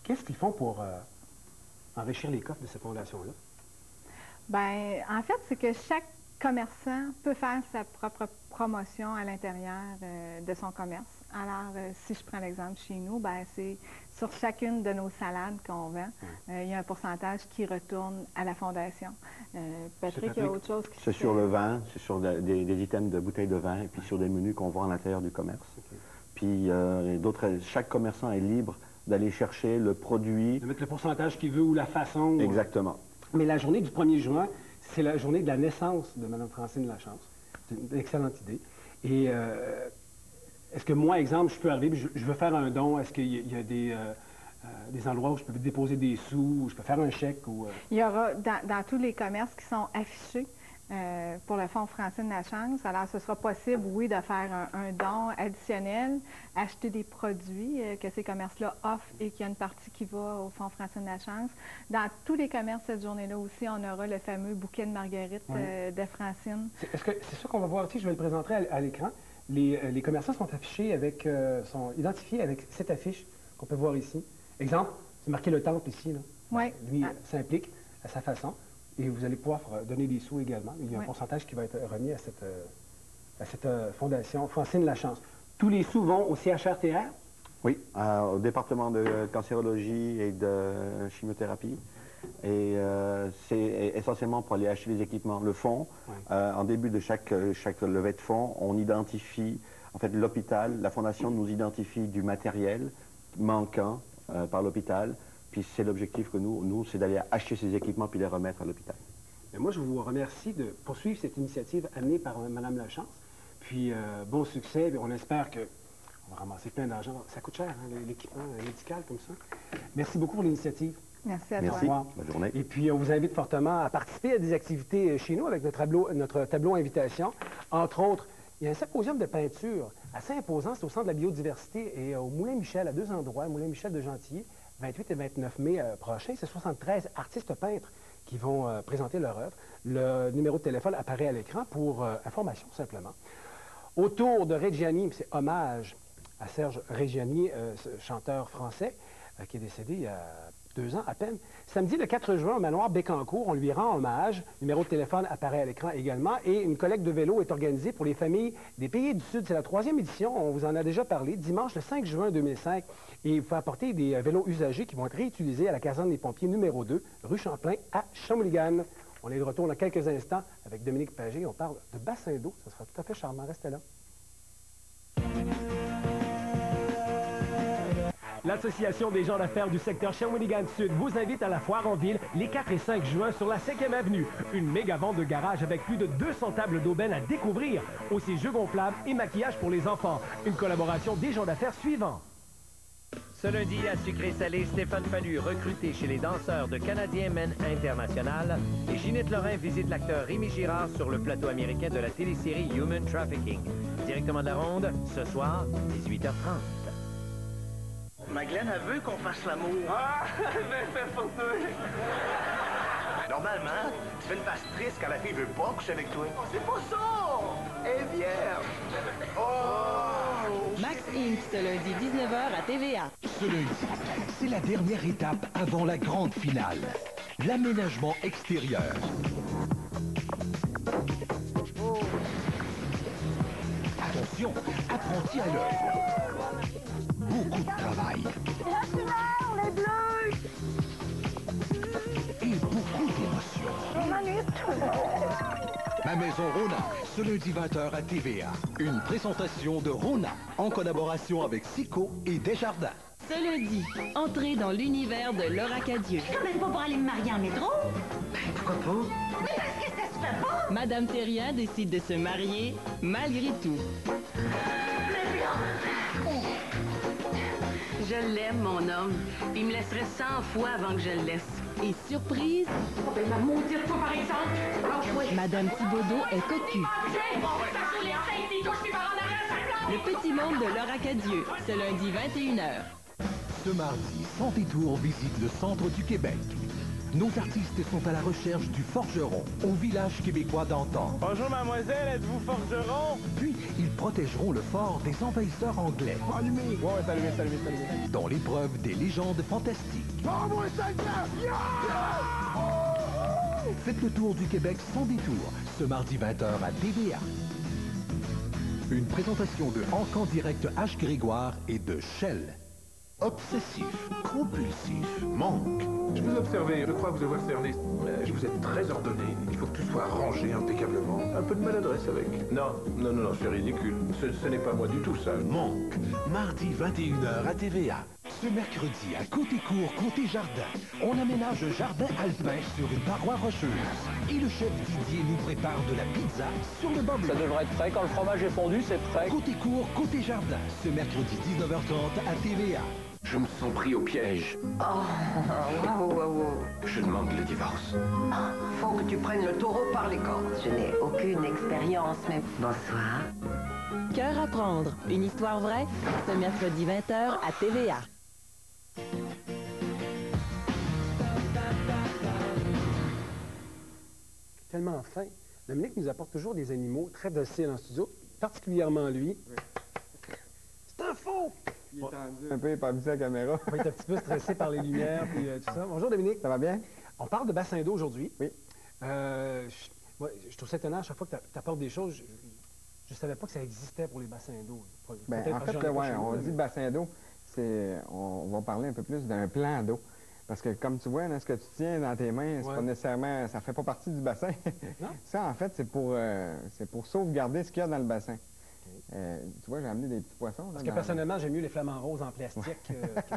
qu'est-ce qu'ils font pour enrichir les coffres de cette fondation-là? Bien, en fait, c'est que chaque commerçant peut faire sa propre promotion à l'intérieur de son commerce. Alors, si je prends l'exemple chez nous, ben c'est sur chacune de nos salades qu'on vend, il y a un pourcentage qui retourne à la fondation. Patrick, il y a autre chose qui se fait? C'est sur le vin, c'est sur des items de bouteilles de vin, et puis sur des menus qu'on voit à l'intérieur du commerce. Puis chaque commerçant est libre d'aller chercher le produit. De mettre le pourcentage qu'il veut ou la façon. Exactement. Mais la journée du 1er juin, c'est la journée de la naissance de Mme Francine Lachance. C'est une excellente idée. Et est-ce que moi, exemple, je peux arriver, je veux faire un don, est-ce qu'il y a des endroits où je peux déposer des sous, où je peux faire un chèque? Il y aura dans tous les commerces qui sont affichés pour le Fonds Francine Lachance. Alors, ce sera possible, oui, de faire un don additionnel, acheter des produits que ces commerces-là offrent et qu'il y a une partie qui va au Fonds Francine Lachance. Dans tous les commerces cette journée-là aussi, on aura le fameux bouquet de marguerites de Francine. Est-ce que c'est ça qu'on va voir ici? Je vais le présenter à l'écran. Les commerçants sont affichés sont identifiés avec cette affiche qu'on peut voir ici. Exemple, c'est marqué le temple ici. Là. Oui. Lui s'implique à sa façon. Et vous allez pouvoir donner des sous également. Il y a un pourcentage qui va être remis à cette fondation Francine Lachance. Tous les sous vont au CHRTR? Oui, au département de cancérologie et de chimiothérapie. Et c'est essentiellement pour aller acheter les équipements. Le fonds, en début de chaque levée de fonds, on identifie, en fait, l'hôpital, la fondation nous identifie du matériel manquant par l'hôpital. Puis c'est l'objectif que nous c'est d'aller acheter ces équipements puis les remettre à l'hôpital. Moi, je vous remercie de poursuivre cette initiative amenée par Mme Lachance. Puis, bon succès. On espère qu'on va ramasser plein d'argent. Ça coûte cher, hein, l'équipement médical comme ça. Merci beaucoup pour l'initiative. Merci à toi. Merci. Bonne journée. Et puis, on vous invite fortement à participer à des activités chez nous avec notre tableau invitation. Entre autres, il y a un symposium de peinture assez imposant. C'est au Centre de la biodiversité et au Moulin Michel, à 2 endroits. Moulin Michel de Gentilly, 28 et 29 mai prochain. C'est 73 artistes peintres qui vont présenter leur œuvre. Le numéro de téléphone apparaît à l'écran pour information, simplement. Autour de Reggiani, c'est hommage à Serge Reggiani, ce chanteur français qui est décédé il y a 2 ans à peine. Samedi, le 4 juin, au manoir Bécancour, on lui rend hommage. Le numéro de téléphone apparaît à l'écran également. Et une collecte de vélos est organisée pour les familles des pays du Sud. C'est la 3e édition. On vous en a déjà parlé. Dimanche, le 5 juin 2005. Et il faut apporter des vélos usagés qui vont être réutilisés à la caserne des pompiers numéro 2, rue Champlain, à Shawinigan. On est de retour dans quelques instants avec Dominique Pagé. On parle de bassin d'eau. Ça sera tout à fait charmant. Restez là. L'Association des gens d'affaires du secteur Shawinigan-Sud vous invite à la foire en ville les 4 et 5 juin sur la 5e avenue. Une méga vente de garage avec plus de 200 tables d'aubaine à découvrir. Aussi jeux gonflables et maquillage pour les enfants. Une collaboration des gens d'affaires suivants. Ce lundi, à Sucré-Salé, Stéphane Fallu, recruté chez les danseurs de Canadien Men International, et Ginette Lorrain visite l'acteur Rémi Girard sur le plateau américain de la télésérie Human Trafficking. Directement de la ronde, ce soir, 18h30. Magdalene, elle veut qu'on fasse l'amour. Ah, mais fais pour toi. Normalement, tu fais une face triste quand la fille veut pas coucher avec toi. Oh, c'est pas ça! Elle est vierge. Oh! Max Inc. ce lundi 19h à TVA. Ce lundi, c'est la dernière étape avant la grande finale. L'aménagement extérieur. Attention, apprenti à l'œuvre. Beaucoup de travail. La fumée, on est bleus! Et beaucoup d'émotions. On m'ennuie Ma maison Rona, ce lundi 20h à TVA. Une présentation de Rona, en collaboration avec Sico et Desjardins. Ce lundi, entrez dans l'univers de Laura Cadieux. Quand même pas pour aller me marier en métro! Pourquoi pas? Mais parce que ça se fait pas! Madame Thérien décide de se marier malgré tout. Je l'aime, mon homme. Il me laisserait 100 fois avant que je le laisse. Et surprise, Oh, ben, ma maudite, toi, par exemple. Madame Thibodeau est cocu. Le petit monde de Laura Cadieux, ce lundi 21h. Ce mardi, Sans détour visite le centre du Québec. Nos artistes sont à la recherche du forgeron au village québécois d'antan. Bonjour, mademoiselle, êtes-vous forgeron? Puis, ils protégeront le fort des envahisseurs anglais. Allumé! Ouais, c'est allumé. Dans l'épreuve des légendes fantastiques. Oh, moi, ça Faites le tour du Québec sans détour, ce mardi 20h à TVA. Une présentation de Encan Direct H. Grégoire et de Shell. Obsessif, compulsif, manque. Je vous observe, je crois vous avoir cerné. Vous êtes très ordonné. Il faut que tout soit rangé impeccablement. Un peu de maladresse avec. Non, c'est ridicule. Ce n'est pas moi du tout, ça. Manque, mardi 21h à TVA. Ce mercredi, à Côté-Cour, Côté-Jardin, on aménage un jardin alpin sur une paroi rocheuse. Et le chef Didier nous prépare de la pizza sur le bambou. Ça devrait être prêt. Quand le fromage est fondu, c'est prêt. Côté-Cour, Côté-Jardin, ce mercredi 19h30 à TVA. Je me sens pris au piège. Je demande le divorce. Faut que tu prennes le taureau par les cornes. Je n'ai aucune expérience, mais... Bonsoir. Cœur à prendre, une histoire vraie, ce mercredi 20h à TVA. Tellement fin. Dominique nous apporte toujours des animaux très dociles en studio, particulièrement lui. C'est un faux! Il est tendu un peu, il n'est pas habitué à la caméra. Il est un petit peu stressé par les lumières et tout ça. Bonjour Dominique. Ça va bien? On parle de bassin d'eau aujourd'hui. Oui. Je trouve ça étonnant à chaque fois que tu apportes des choses. Je ne savais pas que ça existait pour les bassins d'eau. Ben, en fait, ouais, on dit bassin d'eau, on va parler un peu plus d'un plan d'eau. Parce que comme tu vois, là, ce que tu tiens dans tes mains, c'est pas nécessairement, ça fait pas partie du bassin. Non? Ça, en fait, c'est pour sauvegarder ce qu'il y a dans le bassin. Tu vois, j'ai amené des petits poissons. Parce que personnellement, j'aime mieux les flamants roses en plastique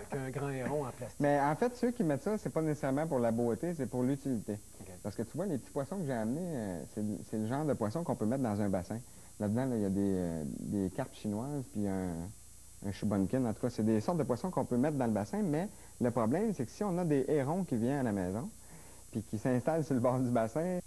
qu'un grand héron en plastique. Mais en fait, ceux qui mettent ça, c'est pas nécessairement pour la beauté, c'est pour l'utilité. Okay. Parce que tu vois, les petits poissons que j'ai amenés, c'est le genre de poisson qu'on peut mettre dans un bassin. Là-dedans, il y a des carpes chinoises, puis un chubonkin. En tout cas, c'est des sortes de poissons qu'on peut mettre dans le bassin, mais le problème, c'est que si on a des hérons qui viennent à la maison, puis qui s'installent sur le bord du bassin,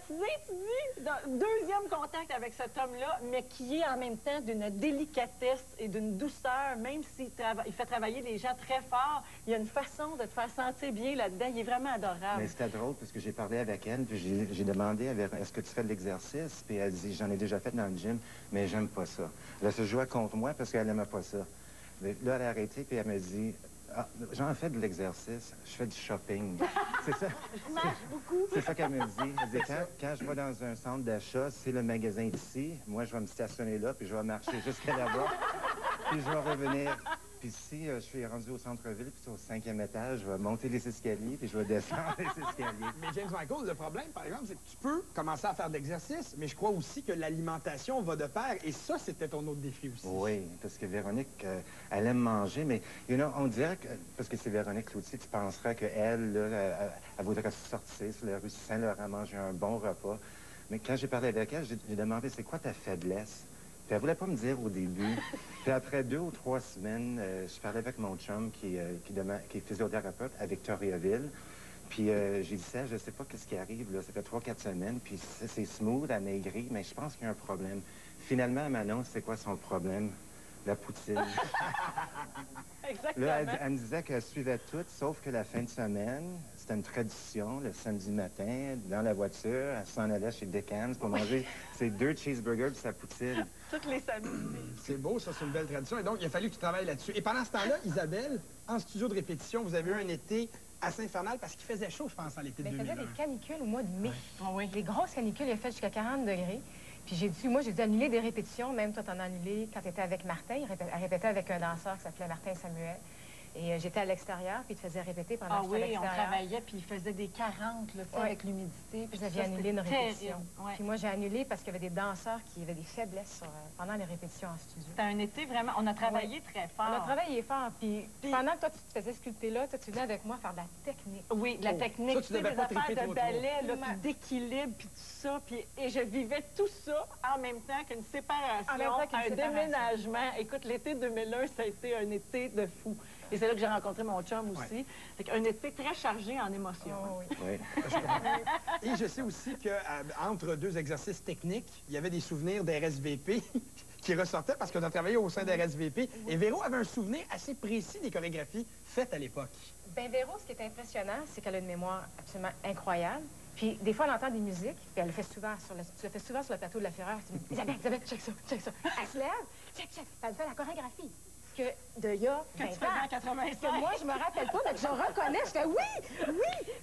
baptisé, tu dis, deuxième contact avec cet homme-là, mais qui est en même temps d'une délicatesse et d'une douceur, même s'il fait travailler les gens très fort, il y a une façon de te faire sentir bien là-dedans. Il est vraiment adorable. Mais c'était drôle parce que j'ai parlé avec elle, puis j'ai demandé, est-ce que tu fais de l'exercice? Puis elle dit, j'en ai déjà fait dans le gym, mais j'aime pas ça. Elle se jouait contre moi parce qu'elle n'aimait pas ça. Mais là, elle a arrêté, puis elle me dit, ah, j'en fais de l'exercice, je fais du shopping. C'est ça. Je marche beaucoup. C'est ça qu'elle me dit. Elle dit, quand je vais dans un centre d'achat, c'est le magasin d'ici, moi, je vais me stationner là, puis je vais marcher jusqu'à là-bas, puis je vais revenir. Puis si je suis rendu au centre-ville, puis au 5e étage, je vais monter les escaliers, puis je vais descendre les escaliers. Mais James Michael, le problème, par exemple, c'est que tu peux commencer à faire de l'exercice, mais je crois aussi que l'alimentation va de pair, et ça, c'était ton autre défi aussi. Oui, parce que Véronique, elle aime manger, mais, on dirait que, parce que c'est Véronique Cloutier, tu penserais qu'elle, là, elle voudrait sortir sur la rue Saint-Laurent, manger un bon repas. Mais quand j'ai parlé avec elle, j'ai demandé, c'est quoi ta faiblesse? Puis elle voulait pas me dire au début. Puis après 2 ou 3 semaines, je parlais avec mon chum qui est physiothérapeute à Victoriaville. Puis j'ai dit ça, je sais pas qu'est-ce qui arrive, là. Ça fait 3-4 semaines, puis c'est smooth, amaigri, mais je pense qu'il y a un problème. Finalement, elle m'annonce c'est quoi son problème? La poutine. Exactement. Là, elle me disait qu'elle suivait tout, sauf que la fin de semaine, c'était une tradition, le samedi matin, dans la voiture, elle s'en allait chez Dickens pour manger ses 2 cheeseburgers et sa poutine. Toutes les samedis. C'est beau, ça, c'est une belle tradition. Et donc, il a fallu que tu travailles là-dessus. Et pendant ce temps-là, Isabelle, en studio de répétition, vous avez eu un été assez infernal parce qu'il faisait chaud, je pense, en l'été de 2001. Il faisait des canicules au mois de mai. Oui. Les grosses canicules, il a fait jusqu'à 40 degrés. Puis j'ai dû annuler des répétitions. Même toi, t'en as annulé quand tu étais avec Martin. Elle répétait avec un danseur qui s'appelait Martin Samuel. Et j'étais à l'extérieur, puis il te faisait répéter pendant que j'étais à l'extérieur. On travaillait, puis il faisait des 40, là, avec l'humidité. Puis j'avais annulé une répétition. Ouais. Puis moi, j'ai annulé parce qu'il y avait des danseurs qui avaient des faiblesses pendant les répétitions en studio. C'était un été vraiment... On a travaillé très fort. On a travaillé fort. Puis pendant que toi, tu te faisais sculpter là, toi, tu venais avec moi faire de la technique. Oui, de la technique. Ça, tu devais des pas affaires de ballet, là, puis d'équilibre, puis tout ça. Et je vivais tout ça en même temps qu'une séparation, un déménagement. Écoute, l'été 2001, ça a été un été de fou. Et c'est là que j'ai rencontré mon chum aussi. Ouais. Un été très chargé en émotions. Oh, oui. Oui. Et je sais aussi qu'entre 2 exercices techniques, il y avait des souvenirs d'RSVP qui ressortaient parce qu'on a travaillé au sein d'RSVP. Oui. Et Véro avait un souvenir assez précis des chorégraphies faites à l'époque. Bien, Véro, ce qui est impressionnant, c'est qu'elle a une mémoire absolument incroyable. Puis, des fois, elle entend des musiques, puis elle le fait souvent tu le fais souvent sur le plateau de la Fureur. Tu me dis, Isabelle, check ça. Elle se lève, check, puis elle fait la chorégraphie. Que de il y a 20 ans. En 85. Que moi, je me rappelle pas, mais que je reconnais. Je fais oui,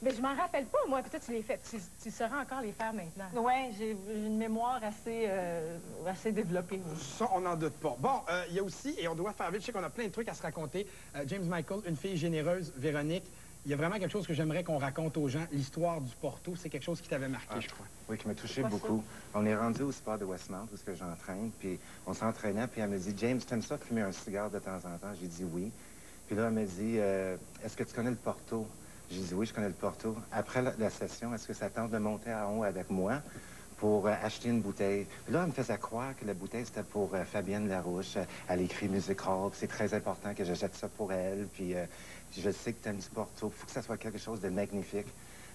mais je m'en rappelle pas, moi. Puis toi, tu les fais. Tu sauras encore les faire maintenant. Oui, j'ai une mémoire assez développée. Ça, on n'en doute pas. Bon, il y a aussi, et on doit faire vite, je sais qu'on a plein de trucs à se raconter. James Michael, une fille généreuse, Véronique. Il y a vraiment quelque chose que j'aimerais qu'on raconte aux gens. L'histoire du Porto, c'est quelque chose qui t'avait marqué, je crois. Oui, qui m'a touché beaucoup. On est rendu au sport de Westmount, où j'entraîne, puis on s'entraînait, puis elle me dit, James, t'aimes ça fumer un cigare de temps en temps? J'ai dit oui. Puis là, elle me dit, est-ce que tu connais le Porto? J'ai dit oui, je connais le Porto. Après la session, est-ce que ça tente de monter en haut avec moi pour acheter une bouteille? Puis là, elle me faisait croire que la bouteille, c'était pour Fabienne Larouche. Elle écrit Music Hall, puis c'est très important que j'achète ça pour elle, puis je sais que tu aimes du Porto. Il faut que ça soit quelque chose de magnifique.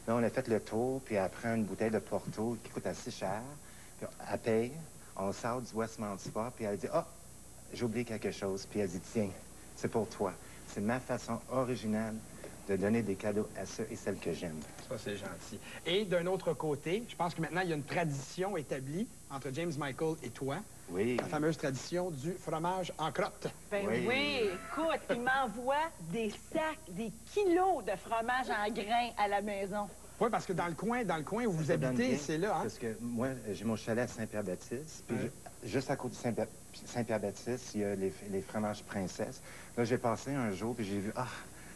Là, on a fait le tour, puis elle prend une bouteille de Porto qui coûte assez cher. Puis elle paye, on sort du Westmount Spa, puis elle dit « Ah, j'ai oublié quelque chose. » Puis elle dit « Tiens, c'est pour toi. C'est ma façon originale de donner des cadeaux à ceux et celles que j'aime. » Ça, c'est gentil. Et d'un autre côté, je pense que maintenant, il y a une tradition établie entre James Michael et toi. Oui. La fameuse tradition du fromage en crotte. Ben oui, écoute, il m'envoie des sacs, des kilos de fromage en grains à la maison. Oui, parce que dans le coin où vous habitez, c'est là, hein? Parce que moi, j'ai mon chalet à Saint-Pierre-Baptiste, puis juste à côté de Saint-Pierre-Baptiste, il y a les fromages princesses. Là, j'ai passé un jour, puis j'ai vu, ah,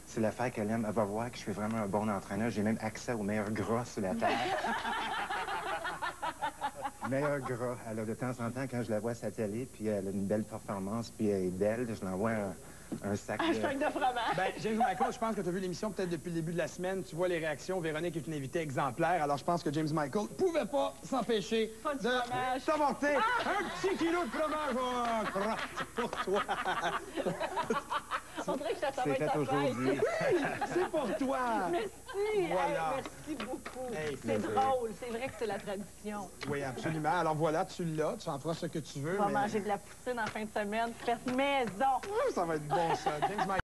c'est l'affaire qu'elle aime. Elle va voir que je suis vraiment un bon entraîneur. J'ai même accès au meilleur gras sur la terre. Meilleur gras. Alors, de temps en temps, quand je la vois à sa télé, puis elle a une belle performance, puis elle est belle, je l'envoie un sac de fromage. Ben, James Michael, je pense que tu as vu l'émission peut-être depuis le début de la semaine. Tu vois les réactions. Véronique est une invitée exemplaire. Alors, je pense que James Michael pouvait pas s'empêcher de t'apporter un petit kilo de fromage en crotte pour toi. On dirait que ça va C'est être fait ta aujourd'hui. C'est pour toi! Merci! Voilà. Hey, merci beaucoup. Hey, c'est plaisir. drôle, c'est vrai que c'est la tradition. Oui, absolument. Alors voilà, tu l'as, tu en feras ce que tu veux. On va manger de la poutine en fin de semaine, faite maison. Ça va être bon, ça. James Michael.